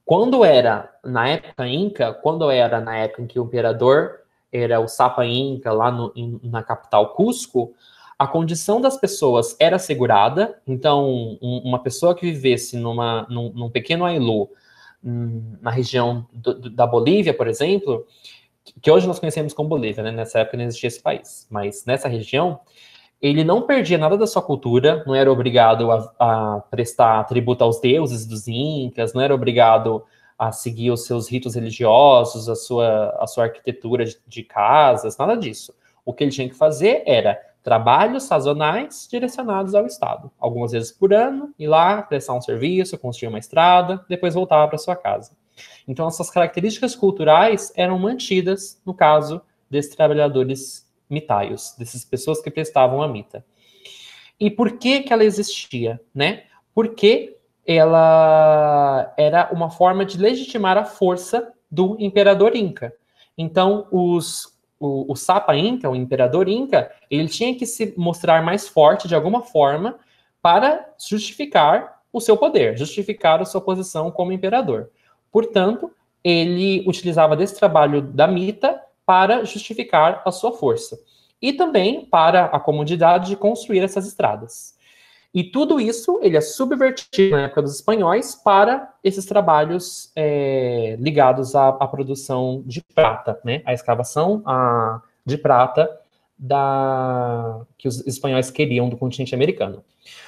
quando era na época inca, quando era na época em que o imperador era o Sapa Inca, lá na capital Cusco, a condição das pessoas era assegurada. Então, uma pessoa que vivesse num pequeno ailu, na região da Bolívia, por exemplo, que hoje nós conhecemos como Bolívia, né? Nessa época não existia esse país, mas nessa região, ele não perdia nada da sua cultura, não era obrigado a prestar tributo aos deuses dos incas, não era obrigado a seguir os seus ritos religiosos, a sua arquitetura de casas, nada disso. O que ele tinha que fazer era trabalhos sazonais direcionados ao Estado. Algumas vezes por ano, ir lá, prestar um serviço, construir uma estrada, depois voltar para sua casa. Então, essas características culturais eram mantidas no caso desses trabalhadores mitaios, dessas pessoas que prestavam a mita. E por que ela existia, né? Porque ela era uma forma de legitimar a força do imperador Inca. Então, o Sapa Inca, o imperador Inca, ele tinha que se mostrar mais forte de alguma forma para justificar o seu poder, justificar a sua posição como imperador. Portanto, ele utilizava desse trabalho da mita para justificar a sua força. E também para a comodidade de construir essas estradas. E tudo isso ele é subvertido na época dos espanhóis para esses trabalhos ligados à produção de prata, né? A escavação de prata que os espanhóis queriam do continente americano.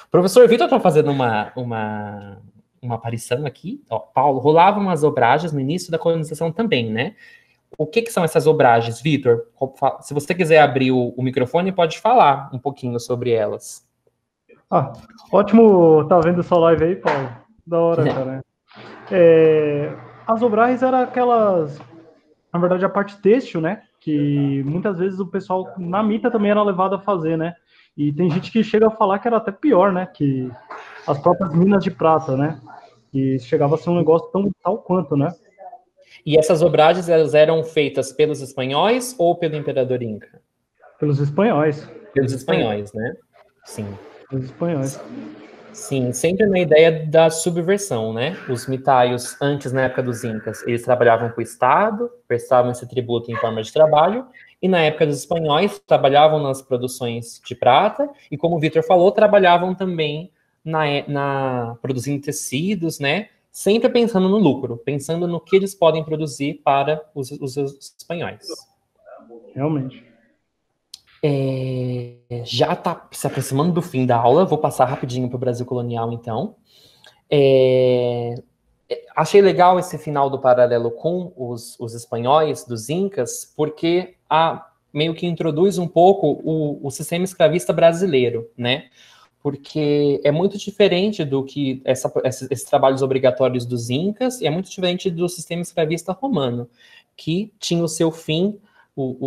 O professor Vitor está fazendo uma aparição aqui. Ó, Paulo, rolavam umas obragens no início da colonização também, né? O que são essas obragens, Vitor? Se você quiser abrir o microfone, pode falar um pouquinho sobre elas. Ótimo tá vendo sua live aí, Paulo. Da hora, cara. As obragens eram aquelas, na verdade, a parte têxtil, né? Que muitas vezes o pessoal na mita também era levado a fazer, né? E tem gente que chega a falar que era até pior, né? Que as próprias minas de prata, né? E chegava a ser um negócio tão tal quanto, né? E essas obragens, elas eram feitas pelos espanhóis ou pelo imperador Inca? Pelos espanhóis. Pelos espanhóis, né? Sim. Pelos espanhóis. Sim, sempre na ideia da subversão, né? Os mitaios, antes, na época dos Incas, eles trabalhavam para o Estado, prestavam esse tributo em forma de trabalho, e na época dos espanhóis, trabalhavam nas produções de prata, e como o Vitor falou, trabalhavam também produzindo tecidos, né? Sempre pensando no lucro, pensando no que eles podem produzir para os espanhóis. Realmente. Já está se aproximando do fim da aula, vou passar rapidinho para o Brasil colonial, então. Achei legal esse final do paralelo com os espanhóis, dos incas, porque meio que introduz um pouco o sistema escravista brasileiro, né? Porque é muito diferente do que esses trabalhos obrigatórios dos incas, e é muito diferente do sistema escravista romano, que tinha o seu fim,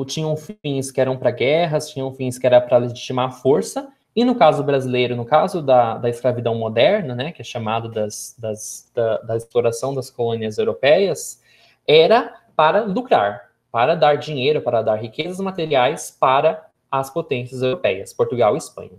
tinham fins que eram para guerras, tinham fins que era para legitimar a força, e no caso brasileiro, no caso da escravidão moderna, né, que é chamado da exploração das colônias europeias, era para lucrar, para dar dinheiro, para dar riquezas materiais para as potências europeias, Portugal e Espanha.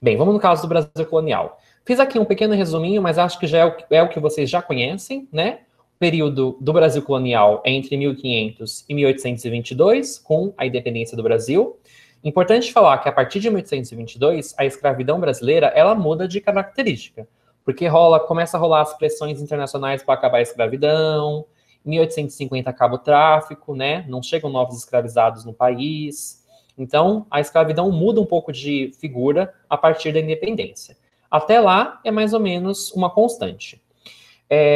Bem, vamos no caso do Brasil colonial. Fiz aqui um pequeno resuminho, mas acho que já é o que vocês já conhecem, né? O período do Brasil colonial é entre 1500 e 1822, com a independência do Brasil. Importante falar que a partir de 1822, a escravidão brasileira, ela muda de característica, porque começa a rolar as pressões internacionais para acabar a escravidão. Em 1850 acaba o tráfico, né? Não chegam novos escravizados no país. Então, a escravidão muda um pouco de figura a partir da independência. Até lá, é mais ou menos uma constante.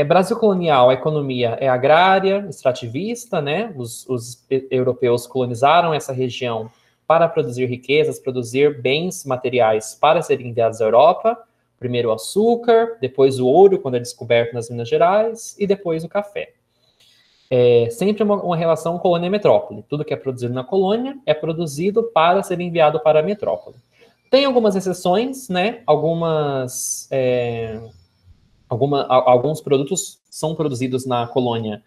Brasil colonial, a economia é agrária, extrativista, né? Os europeus colonizaram essa região para produzir riquezas, produzir bens materiais para serem enviados à Europa. Primeiro o açúcar, depois o ouro, quando é descoberto nas Minas Gerais, e depois o café. Sempre uma relação colônia-metrópole. Tudo que é produzido na colônia é produzido para ser enviado para a metrópole. Tem algumas exceções, né? Alguns produtos são produzidos na colônia,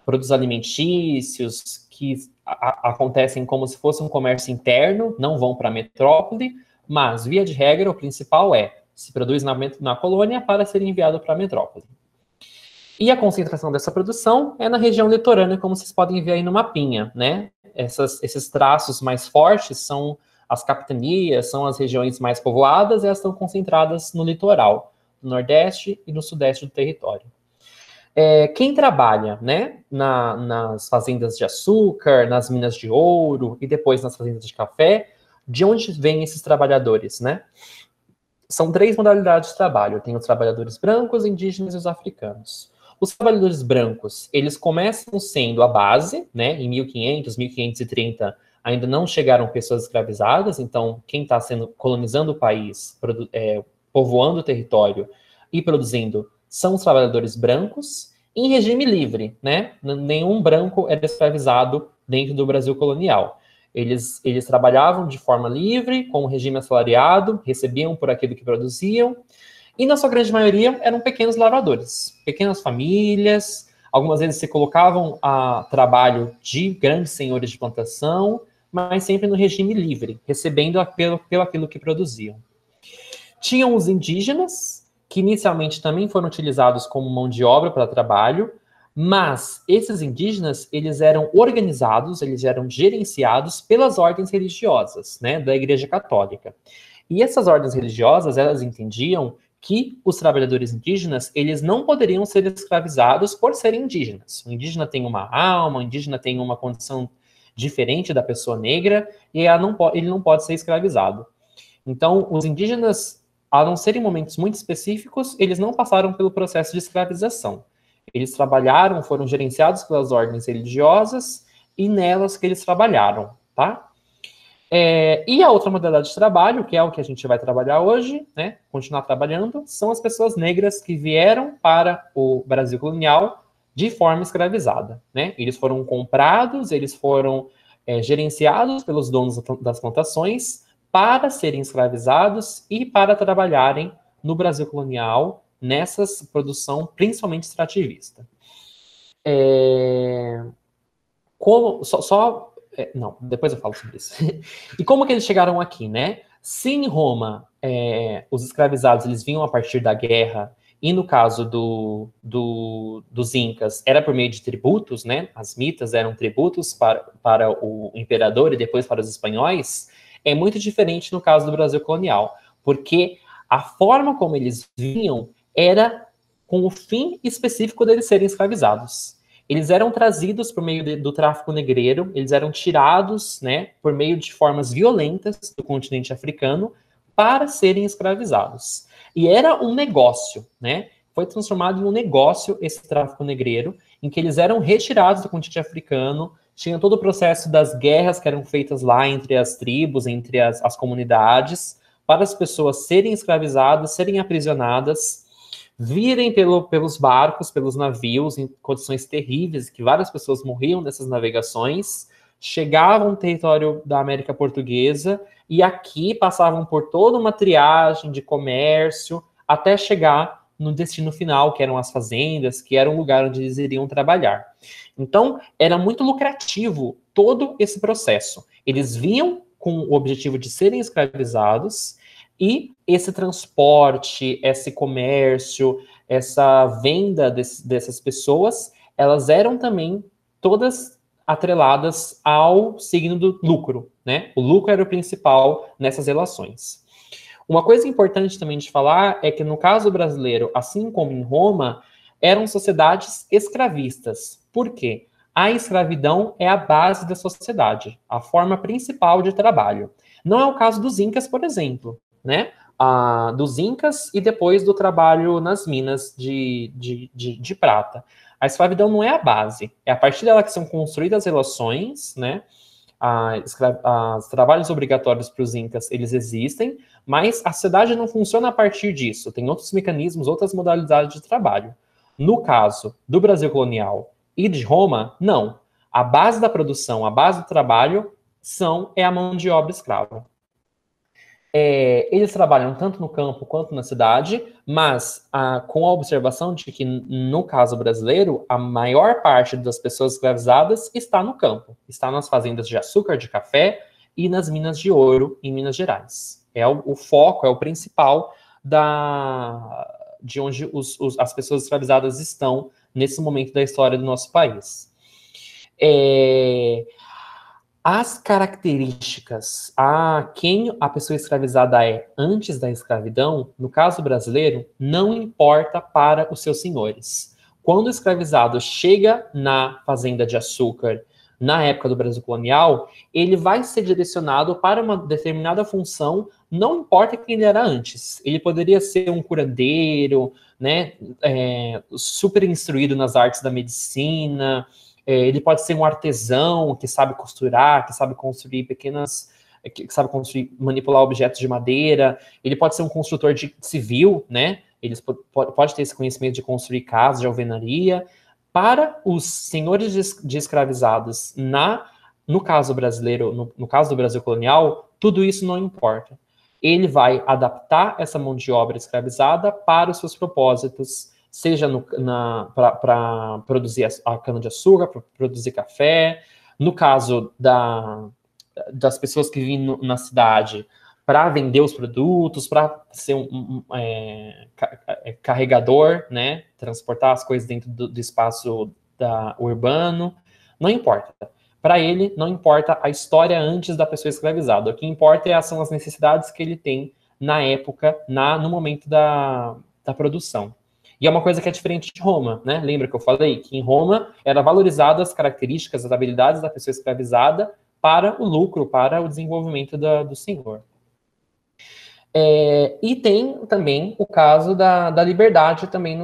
produtos alimentícios que acontecem como se fosse um comércio interno, não vão para a metrópole, mas, via de regra, o principal se produz na colônia para ser enviado para a metrópole. E a concentração dessa produção é na região litorânea, como vocês podem ver aí no mapinha, né? Esses traços mais fortes são as capitanias, são as regiões mais povoadas, e elas estão concentradas no litoral, no nordeste e no sudeste do território. Quem trabalha, né, nas fazendas de açúcar, nas minas de ouro e depois nas fazendas de café, de onde vêm esses trabalhadores, né? São 3 modalidades de trabalho. Tem os trabalhadores brancos, indígenas e os africanos. Os trabalhadores brancos, eles começam sendo a base, né? Em 1500, 1530, ainda não chegaram pessoas escravizadas, então quem está colonizando o país, povoando o território e produzindo são os trabalhadores brancos em regime livre, né? Nenhum branco era escravizado dentro do Brasil colonial. Eles trabalhavam de forma livre, com um regime assalariado, recebiam por aquilo que produziam, e na sua grande maioria eram pequenos lavradores, pequenas famílias, algumas vezes se colocavam a trabalho de grandes senhores de plantação, mas sempre no regime livre, recebendo pelo aquilo que produziam. Tinham os indígenas, que inicialmente também foram utilizados como mão de obra para trabalho, mas esses indígenas, eles eram organizados, eles eram gerenciados pelas ordens religiosas, né, da Igreja Católica. E essas ordens religiosas, elas entendiam que os trabalhadores indígenas, eles não poderiam ser escravizados por serem indígenas. O indígena tem uma alma, o indígena tem uma condição diferente da pessoa negra, e ele não pode ser escravizado. Então, os indígenas, a não ser em momentos muito específicos, eles não passaram pelo processo de escravização. Eles trabalharam, foram gerenciados pelas ordens religiosas, e nelas que eles trabalharam, tá? E a outra modalidade de trabalho, que é o que a gente vai trabalhar hoje, né, continuar trabalhando, são as pessoas negras que vieram para o Brasil colonial de forma escravizada, né? Eles foram comprados, eles foram gerenciados pelos donos das plantações para serem escravizados e para trabalharem no Brasil colonial nessa produção principalmente extrativista. Não, depois eu falo sobre isso. E como que eles chegaram aqui, né? Se em Roma os escravizados eles vinham a partir da guerra, e no caso dos incas era por meio de tributos, né? As mitas eram tributos para o imperador e depois para os espanhóis, é muito diferente no caso do Brasil colonial, porque a forma como eles vinham era com o fim específico deles serem escravizados. Eles eram trazidos por meio do tráfico negreiro, eles eram tirados, né, por meio de formas violentas do continente africano para serem escravizados. E era um negócio, né? Foi transformado em um negócio esse tráfico negreiro, em que eles eram retirados do continente africano, tinha todo o processo das guerras que eram feitas lá entre as tribos, entre as comunidades, para as pessoas serem escravizadas, serem aprisionadas, virem pelos barcos, pelos navios, em condições terríveis, que várias pessoas morriam nessas navegações, chegavam no território da América Portuguesa e aqui passavam por toda uma triagem de comércio até chegar no destino final, que eram as fazendas, que era um lugar onde eles iriam trabalhar. Então, era muito lucrativo todo esse processo. Eles vinham com o objetivo de serem escravizados, e esse transporte, esse comércio, essa venda dessas pessoas, elas eram também todas atreladas ao signo do lucro, né? O lucro era o principal nessas relações. Uma coisa importante também de falar é que no caso brasileiro, assim como em Roma, eram sociedades escravistas. Por quê? A escravidão é a base da sociedade, a forma principal de trabalho. Não é o caso dos incas, por exemplo, né? Dos incas e depois do trabalho nas minas de prata. A escravidão não é a base, é a partir dela que são construídas as relações, né? Os trabalhos obrigatórios para os incas, eles existem, mas a sociedade não funciona a partir disso. Tem outros mecanismos, outras modalidades de trabalho. No caso do Brasil colonial e de Roma, não. A base da produção, a base do trabalho é a mão de obra escrava. Eles trabalham tanto no campo quanto na cidade, mas com a observação de que, no caso brasileiro, a maior parte das pessoas escravizadas está no campo, está nas fazendas de açúcar, de café e nas minas de ouro em Minas Gerais. É o foco, é o principal de onde as pessoas escravizadas estão nesse momento da história do nosso país. As características a quem a pessoa escravizada é antes da escravidão, no caso brasileiro, não importa para os seus senhores. Quando o escravizado chega na fazenda de açúcar, na época do Brasil colonial, ele vai ser direcionado para uma determinada função, não importa quem ele era antes. Ele poderia ser um curandeiro, né, super instruído nas artes da medicina, ele pode ser um artesão que sabe costurar, que sabe construir que sabe manipular objetos de madeira. Ele pode ser um construtor civil, né? Ele pode ter esse conhecimento de construir casas de alvenaria. Para os senhores de escravizados, no caso brasileiro, no caso do Brasil colonial, tudo isso não importa. Ele vai adaptar essa mão de obra escravizada para os seus propósitos, seja para produzir a cana-de-açúcar, para produzir café. No caso das pessoas que vivem na cidade, para vender os produtos, para ser carregador, né? Transportar as coisas dentro do espaço urbano. Não importa. Para ele, não importa a história antes da pessoa escravizada. O que importa são as necessidades que ele tem na época, no momento da produção. E é uma coisa que é diferente de Roma, né? Lembra que eu falei que em Roma era valorizado as características, as habilidades da pessoa escravizada para o lucro, para o desenvolvimento do senhor. E tem também o caso da liberdade também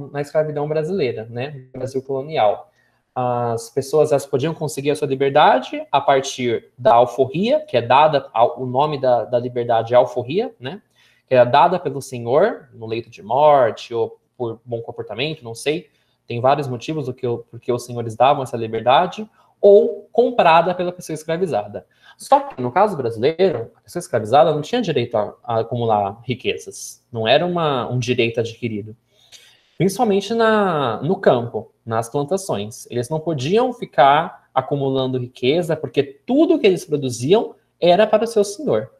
na escravidão brasileira, né? No Brasil colonial. As pessoas podiam conseguir a sua liberdade a partir da alforria, que é dada, o nome da liberdade é alforria, né? Que era dada pelo senhor no leito de morte ou por bom comportamento, não sei. Tem vários motivos porque os senhores davam essa liberdade, ou comprada pela pessoa escravizada. Só que, no caso brasileiro, a pessoa escravizada não tinha direito a acumular riquezas. Não era um direito adquirido. Principalmente no campo, nas plantações. Eles não podiam ficar acumulando riqueza, porque tudo que eles produziam era para o seu senhor.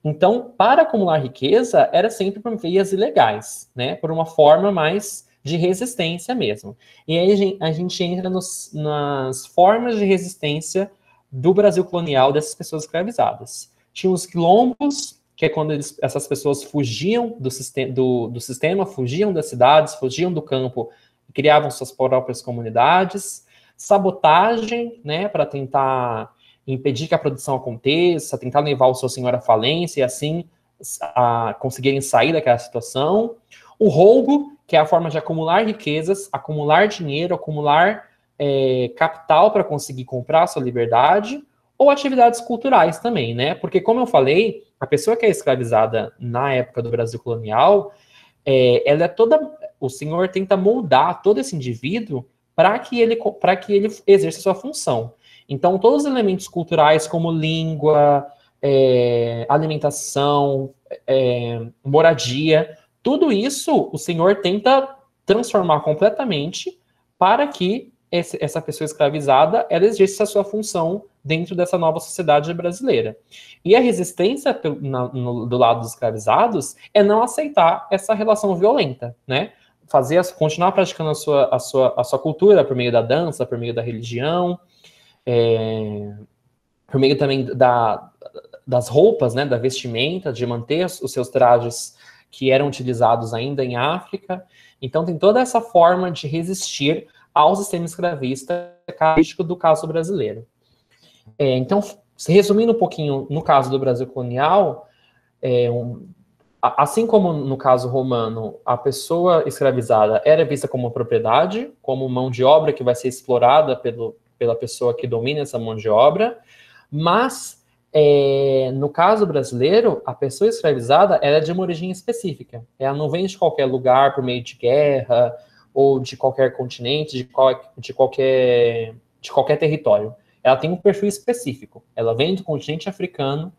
Então, para acumular riqueza, era sempre por vias ilegais, né? Por uma forma mais de resistência mesmo. E aí a gente entra nas formas de resistência do Brasil colonial dessas pessoas escravizadas. Tinha os quilombos, que é quando essas pessoas fugiam do sistema, fugiam das cidades, fugiam do campo, criavam suas próprias comunidades. Sabotagem, né, para tentar impedir que a produção aconteça, tentar levar o seu senhor à falência e assim conseguirem sair daquela situação. O roubo, que é a forma de acumular riquezas, acumular dinheiro, acumular capital para conseguir comprar a sua liberdade, ou atividades culturais também, né? Porque, como eu falei, a pessoa que é escravizada na época do Brasil colonial, ela é o senhor tenta moldar todo esse indivíduo para que ele exerça a sua função. Então, todos os elementos culturais, como língua, alimentação, moradia, tudo isso o senhor tenta transformar completamente para que essa pessoa escravizada ela exerça a sua função dentro dessa nova sociedade brasileira. E a resistência do lado dos escravizados é não aceitar essa relação violenta, né? Continuar praticando a sua cultura por meio da dança, por meio da religião, por meio também das roupas, né, da vestimenta, de manter os seus trajes que eram utilizados ainda em África. Então tem toda essa forma de resistir ao sistema escravista característico do caso brasileiro. Então, resumindo um pouquinho, no caso do Brasil colonial, assim como no caso romano, a pessoa escravizada era vista como propriedade, como mão de obra que vai ser explorada pela pessoa que domina essa mão de obra, mas no caso brasileiro, a pessoa escravizada ela é de uma origem específica. Ela não vem de qualquer lugar por meio de guerra ou de qualquer continente, de qualquer território. Ela tem um perfil específico. Ela vem do continente africano,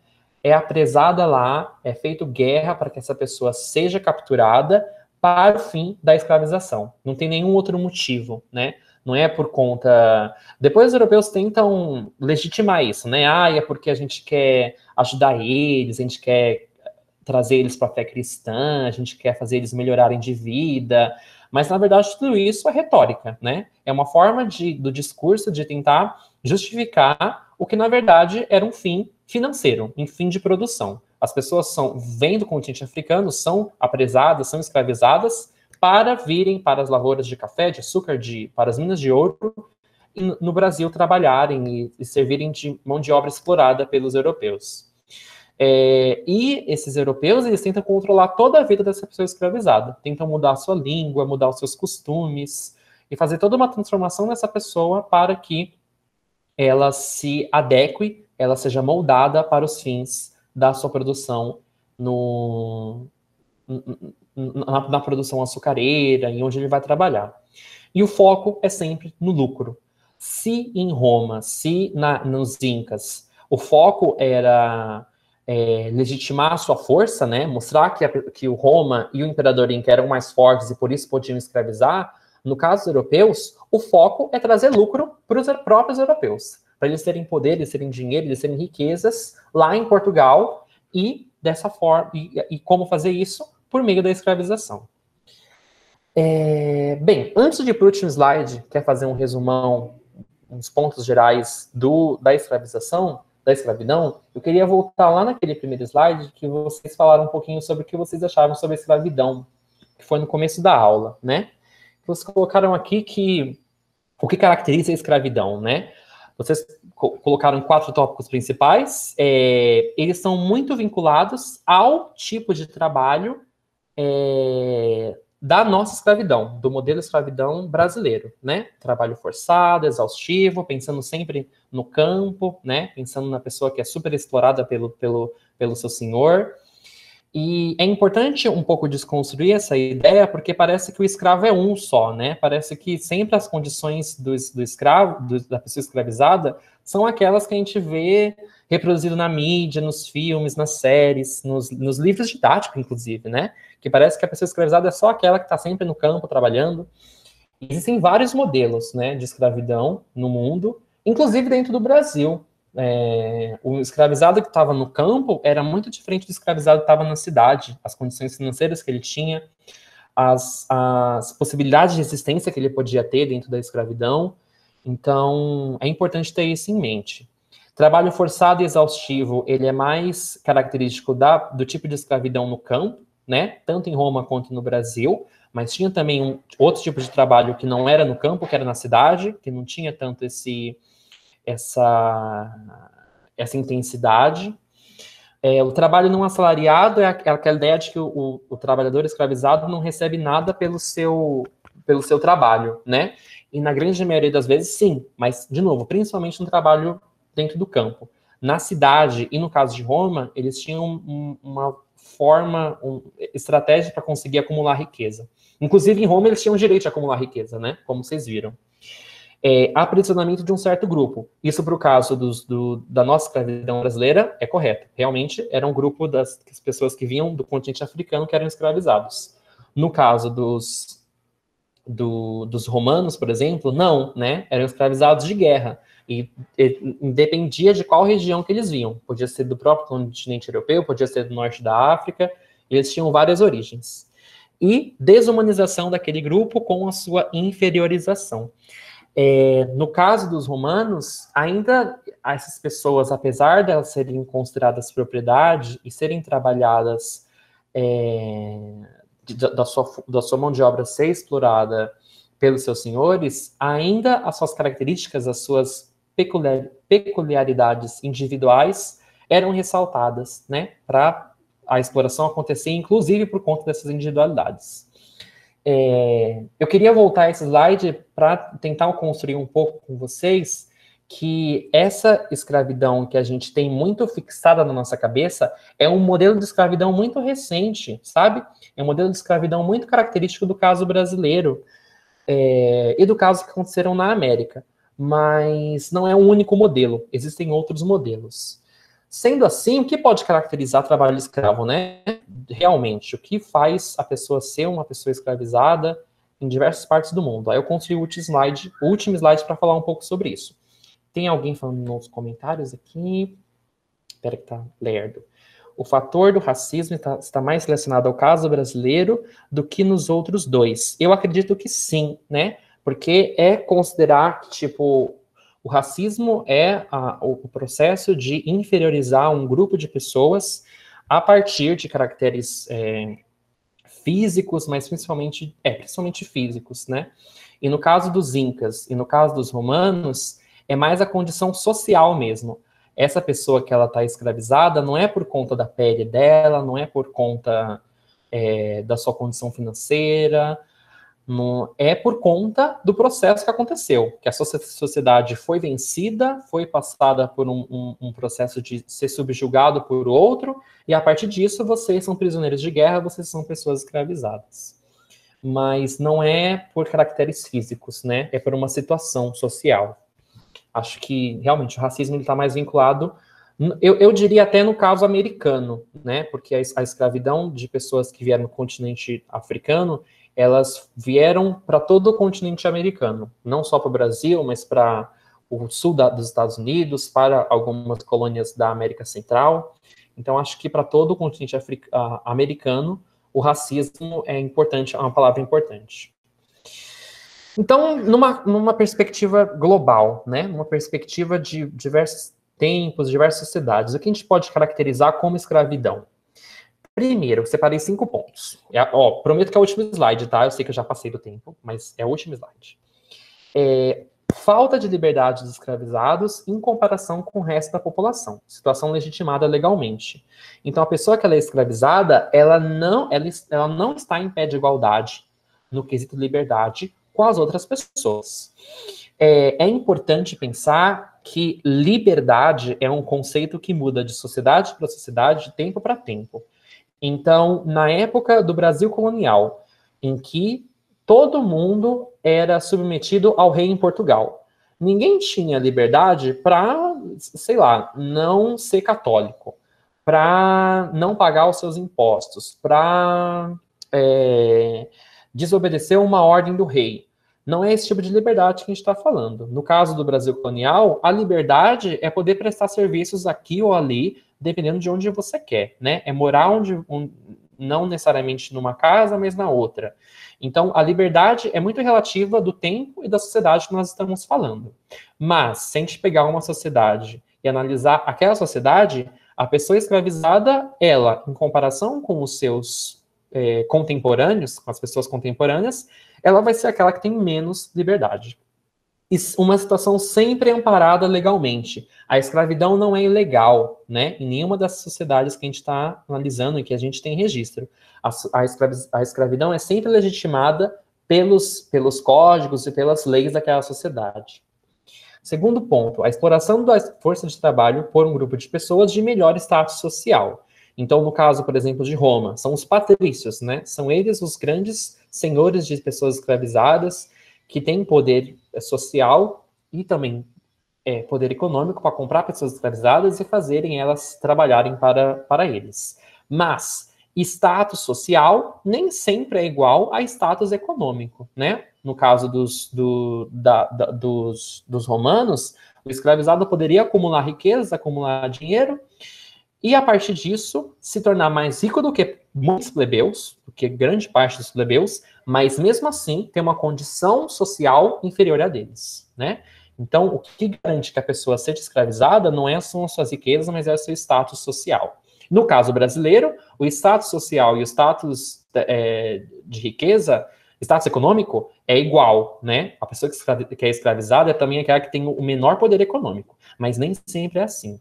é apresada lá, é feito guerra para que essa pessoa seja capturada para o fim da escravização. Não tem nenhum outro motivo, né? Não é por conta... Depois os europeus tentam legitimar isso, né? É porque a gente quer ajudar eles, a gente quer trazer eles para a fé cristã, a gente quer fazer eles melhorarem de vida, mas na verdade tudo isso é retórica, né? É uma forma do discurso de tentar justificar o que na verdade era um fim financeiro, um fim de produção. As pessoas vêm do continente africano, são apresadas, são escravizadas para virem para as lavouras de café, de açúcar, para as minas de ouro, e no Brasil trabalharem e servirem de mão de obra explorada pelos europeus. E esses europeus, eles tentam controlar toda a vida dessa pessoa escravizada, tentam mudar a sua língua, mudar os seus costumes, e fazer toda uma transformação nessa pessoa para que ela se adeque, ela seja moldada para os fins da sua produção na produção açucareira, em onde ele vai trabalhar. E o foco é sempre no lucro. Se em Roma, nos Incas, o foco era legitimar a sua força, né? Mostrar que o Roma e o imperador Inca eram mais fortes e por isso podiam escravizar, no caso dos europeus, o foco é trazer lucro para os próprios europeus, para eles terem poder, eles terem dinheiro, eles terem riquezas lá em Portugal, e dessa forma, e como fazer isso? Por meio da escravização. Bem, antes de ir para o último slide, quer fazer um resumão, uns pontos gerais da escravização, da escravidão, eu queria voltar lá naquele primeiro slide que vocês falaram um pouquinho sobre o que vocês achavam sobre a escravidão, que foi no começo da aula, né? Vocês colocaram aqui o que caracteriza a escravidão, né? Vocês colocaram 4 tópicos principais, eles são muito vinculados ao tipo de trabalho da nossa escravidão, do modelo de escravidão brasileiro, né? Trabalho forçado, exaustivo, pensando sempre no campo, né? Pensando na pessoa que é super explorada pelo seu senhor. E é importante um pouco desconstruir essa ideia, porque parece que o escravo é um só, né? Parece que sempre as condições do escravo, da pessoa escravizada, são aquelas que a gente vê reproduzido na mídia, nos filmes, nas séries, nos livros didáticos, inclusive, né? Que parece que a pessoa escravizada é só aquela que está sempre no campo trabalhando. Existem vários modelos, né, de escravidão no mundo, inclusive dentro do Brasil. O escravizado que estava no campo era muito diferente do escravizado que estava na cidade. As condições financeiras que ele tinha, as possibilidades de existência que ele podia ter dentro da escravidão. Então, é importante ter isso em mente. Trabalho forçado e exaustivo, ele é mais característico do tipo de escravidão no campo, né? Tanto em Roma quanto no Brasil, mas tinha também outro tipo de trabalho que não era no campo, que era na cidade, que não tinha tanto essa intensidade. O trabalho não assalariado é aquela ideia de que o trabalhador escravizado não recebe nada pelo seu trabalho, né? E na grande maioria das vezes, sim, mas, de novo, principalmente no trabalho dentro do campo. Na cidade, e no caso de Roma, eles tinham uma estratégia para conseguir acumular riqueza. Inclusive, em Roma, eles tinham o direito de acumular riqueza, né? Como vocês viram. Aprisionamento de um certo grupo. Isso, para o caso da nossa escravidão brasileira, é correto. Realmente, era um grupo das pessoas que vinham do continente africano que eram escravizados. No caso dos romanos, por exemplo, não, né? Eram escravizados de guerra. E dependia de qual região que eles vinham. Podia ser do próprio continente europeu, podia ser do norte da África. Eles tinham várias origens. E desumanização daquele grupo com a sua inferiorização. No caso dos romanos, ainda essas pessoas, apesar de elas serem consideradas propriedade e serem trabalhadas, da sua mão de obra ser explorada pelos seus senhores, ainda as suas características, as suas peculiaridades individuais eram ressaltadas, né, para a exploração acontecer, inclusive por conta dessas individualidades. Eu queria voltar a esse slide para tentar construir um pouco com vocês que essa escravidão que a gente tem muito fixada na nossa cabeça é um modelo de escravidão muito recente, sabe? É um modelo de escravidão muito característico do caso brasileiro e do caso que aconteceram na América. Mas não é um único modelo, existem outros modelos. Sendo assim, o que pode caracterizar trabalho escravo, né? Realmente, o que faz a pessoa ser uma pessoa escravizada em diversas partes do mundo? Aí eu construí o último slide para falar um pouco sobre isso. Tem alguém falando nos comentários aqui? Espera que tá lerdo. o fator do racismo está mais relacionado ao caso brasileiro do que nos outros dois? Eu acredito que sim, né? Porque é considerar que, tipo, o racismo é o processo de inferiorizar um grupo de pessoas a partir de caracteres físicos, mas principalmente físicos, né? E no caso dos incas e no caso dos romanos, é mais a condição social mesmo. Essa pessoa que ela está escravizada não é por conta da pele dela, não é por conta da sua condição financeira, não, é por conta do processo que aconteceu, que a sociedade foi vencida, foi passada por um processo de ser subjugado por outro, e a partir disso vocês são prisioneiros de guerra, vocês são pessoas escravizadas. Mas não é por caracteres físicos, né? É por uma situação social. Acho que, realmente, o racismo está mais vinculado, eu diria até no caso americano, né? Porque a escravidão de pessoas que vieram do continente africano, elas vieram para todo o continente americano, não só para o Brasil, mas para o sul dos Estados Unidos, para algumas colônias da América Central. Então, acho que para todo o continente americano, o racismo é importante, é uma palavra importante. Então, numa perspectiva global, né, numa perspectiva de diversos tempos, diversas sociedades, o que a gente pode caracterizar como escravidão? Primeiro, separei 5 pontos. Prometo que é o último slide, tá? Eu sei que eu já passei do tempo, mas é o último slide. Falta de liberdade dos escravizados em comparação com o resto da população. Situação legitimada legalmente. Então, a pessoa que ela é escravizada, ela não está em pé de igualdade no quesito liberdade com as outras pessoas. É importante pensar que liberdade é um conceito que muda de sociedade para sociedade, de tempo para tempo. Então, na época do Brasil colonial, em que todo mundo era submetido ao rei em Portugal, ninguém tinha liberdade para, sei lá, não ser católico, para não pagar os seus impostos, para desobedecer uma ordem do rei. Não é esse tipo de liberdade que a gente está falando. No caso do Brasil colonial, a liberdade é poder prestar serviços aqui ou ali, dependendo de onde você quer, né? É morar não necessariamente numa casa, mas na outra. Então, a liberdade é muito relativa do tempo e da sociedade que nós estamos falando. Mas, se a gente pegar uma sociedade e analisar aquela sociedade, a pessoa escravizada, ela, em comparação com os seus contemporâneos, com as pessoas contemporâneas, ela vai ser aquela que tem menos liberdade. E uma situação sempre amparada legalmente. A escravidão não é ilegal, né? Em nenhuma das sociedades que a gente está analisando e que a gente tem registro. A escravidão é sempre legitimada pelos códigos e pelas leis daquela sociedade. Segundo ponto, a exploração da força de trabalho por um grupo de pessoas de melhor status social. Então, no caso, por exemplo, de Roma, são os patrícios, né? São eles os grandes senhores de pessoas escravizadas que têm poder social e também poder econômico para comprar pessoas escravizadas e fazerem elas trabalharem para eles. Mas status social nem sempre é igual a status econômico, né? No caso dos romanos, o escravizado poderia acumular riqueza, acumular dinheiro, e a partir disso se tornar mais rico do que muitos plebeus, do que grande parte dos plebeus, mas mesmo assim ter uma condição social inferior a deles, né? Então, o que garante que a pessoa seja escravizada não são as suas riquezas, mas é o seu status social. No caso brasileiro, o status social e o status de riqueza, status econômico, é igual, né? A pessoa que é escravizada é também aquela que tem o menor poder econômico, mas nem sempre é assim.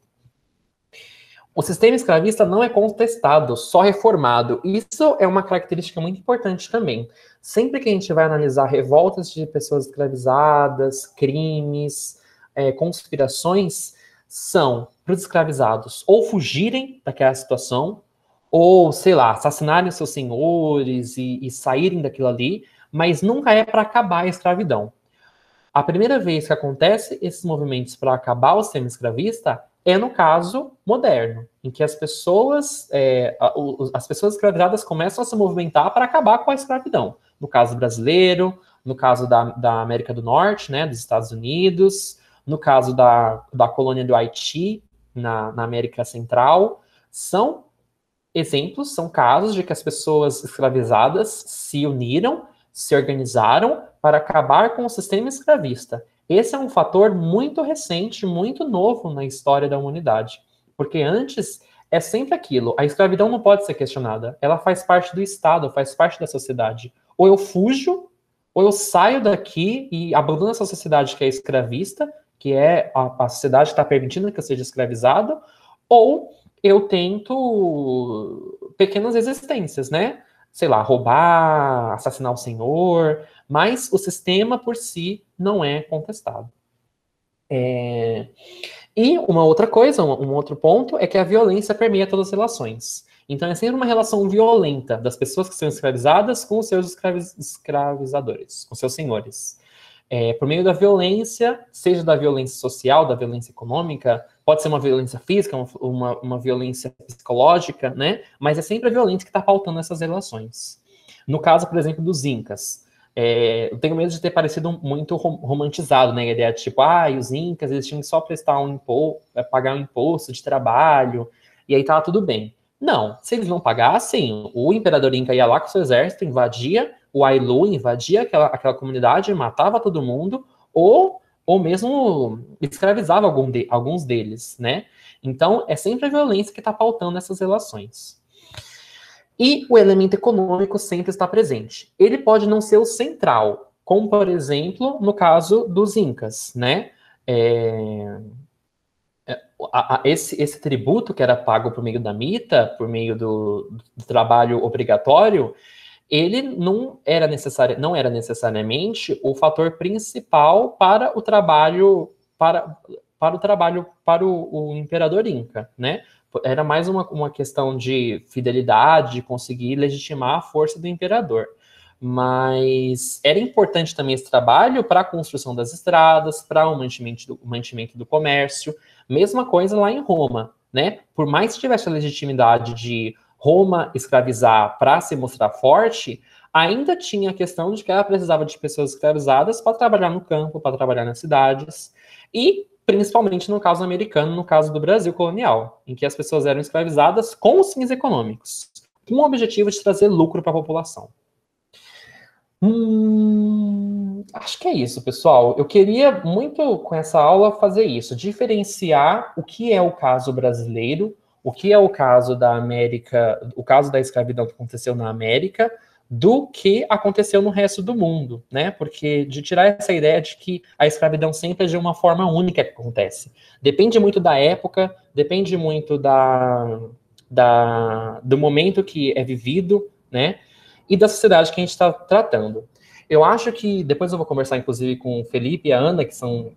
O sistema escravista não é contestado, só reformado. Isso é uma característica muito importante também. Sempre que a gente vai analisar revoltas de pessoas escravizadas, crimes, conspirações, são para os escravizados ou fugirem daquela situação, ou, sei lá, assassinarem os seus senhores e saírem daquilo ali, mas nunca é para acabar a escravidão. A primeira vez que acontece esses movimentos para acabar o sistema escravista é no caso moderno, em que as pessoas escravizadas começam a se movimentar para acabar com a escravidão. No caso brasileiro, no caso da América do Norte, né, dos Estados Unidos, no caso da colônia do Haiti, na América Central, são exemplos são casos de que as pessoas escravizadas se uniram, se organizaram para acabar com o sistema escravista. Esse é um fator muito recente, muito novo na história da humanidade. Porque antes é sempre aquilo, a escravidão não pode ser questionada. Ela faz parte do Estado, faz parte da sociedade. Ou eu fujo, ou eu saio daqui e abandono essa sociedade que é escravista, que é a sociedade que está permitindo que eu seja escravizado, ou eu tento pequenas existências, né? Sei lá, roubar, assassinar o senhor, mas o sistema por si não é contestado. E uma outra coisa, um outro ponto, é que a violência permeia todas as relações. Então é sempre uma relação violenta das pessoas que são escravizadas com os seus escravizadores, com seus senhores. Por meio da violência, seja da violência social, da violência econômica, pode ser uma violência física, uma violência psicológica, né? Mas é sempre a violência que está pautando essas relações. No caso, por exemplo, dos Incas, eu tenho medo de ter parecido muito romantizado, né? A ideia de tipo, os Incas, eles tinham que só prestar pagar um imposto de trabalho, e aí tava tudo bem. Não, se eles não pagassem, o imperador Inca ia lá com seu exército, invadia o Ailu, invadia aquela comunidade, matava todo mundo, ou mesmo escravizava alguns deles, né? Então, é sempre a violência que está pautando essas relações. E o elemento econômico sempre está presente. Ele pode não ser o central, como, por exemplo, no caso dos Incas, né? Esse tributo que era pago por meio da mita, por meio do trabalho obrigatório, ele não era necessariamente o fator principal para o trabalho para o imperador Inca, né? Era mais uma questão de fidelidade, de conseguir legitimar a força do imperador. Mas era importante também esse trabalho para a construção das estradas, para o mantimento do comércio. Mesma coisa lá em Roma, né? Por mais que tivesse a legitimidade de Roma escravizar para se mostrar forte, ainda tinha a questão de que ela precisava de pessoas escravizadas para trabalhar no campo, para trabalhar nas cidades, e principalmente no caso americano, no caso do Brasil colonial, em que as pessoas eram escravizadas com os fins econômicos, com o objetivo de trazer lucro para a população. Acho que é isso, pessoal. Eu queria muito, com essa aula, fazer isso, diferenciar o que é o caso brasileiro, o que é o caso da América, o caso da escravidão que aconteceu na América, do que aconteceu no resto do mundo, né? Porque de tirar essa ideia de que a escravidão sempre é de uma forma única que acontece. Depende muito da época, depende muito do momento que é vivido, né? E da sociedade que a gente está tratando. Eu acho que, depois eu vou conversar, inclusive, com o Felipe e a Ana, que estão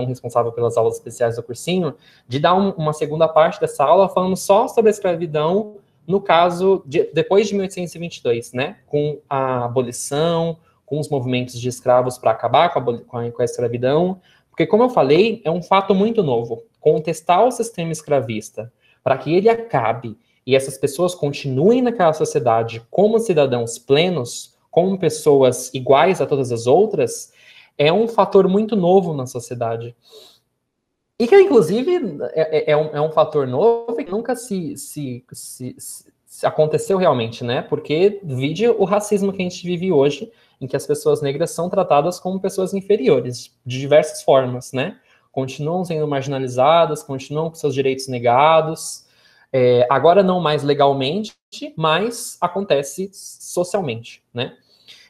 responsáveis pelas aulas especiais do cursinho, de dar uma segunda parte dessa aula falando só sobre a escravidão, no caso, depois de 1822, né? Com a abolição, com os movimentos de escravos para acabar com a escravidão, porque, como eu falei, é um fato muito novo. Contestar o sistema escravista para que ele acabe e essas pessoas continuem naquela sociedade como cidadãos plenos, como pessoas iguais a todas as outras, é um fator muito novo na sociedade. E que, inclusive, é um fator novo que nunca se aconteceu realmente, né? Porque vide o racismo que a gente vive hoje, em que as pessoas negras são tratadas como pessoas inferiores, de diversas formas, né? Continuam sendo marginalizadas, continuam com seus direitos negados, agora não mais legalmente, mas acontece socialmente, né?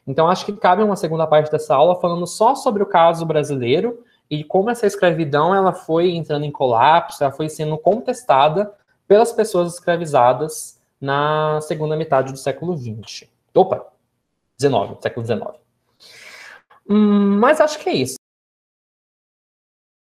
Então, acho que cabe uma segunda parte dessa aula falando só sobre o caso brasileiro e como essa escravidão ela foi entrando em colapso, ela foi sendo contestada pelas pessoas escravizadas na segunda metade do século XX. Século XIX. Mas acho que é isso.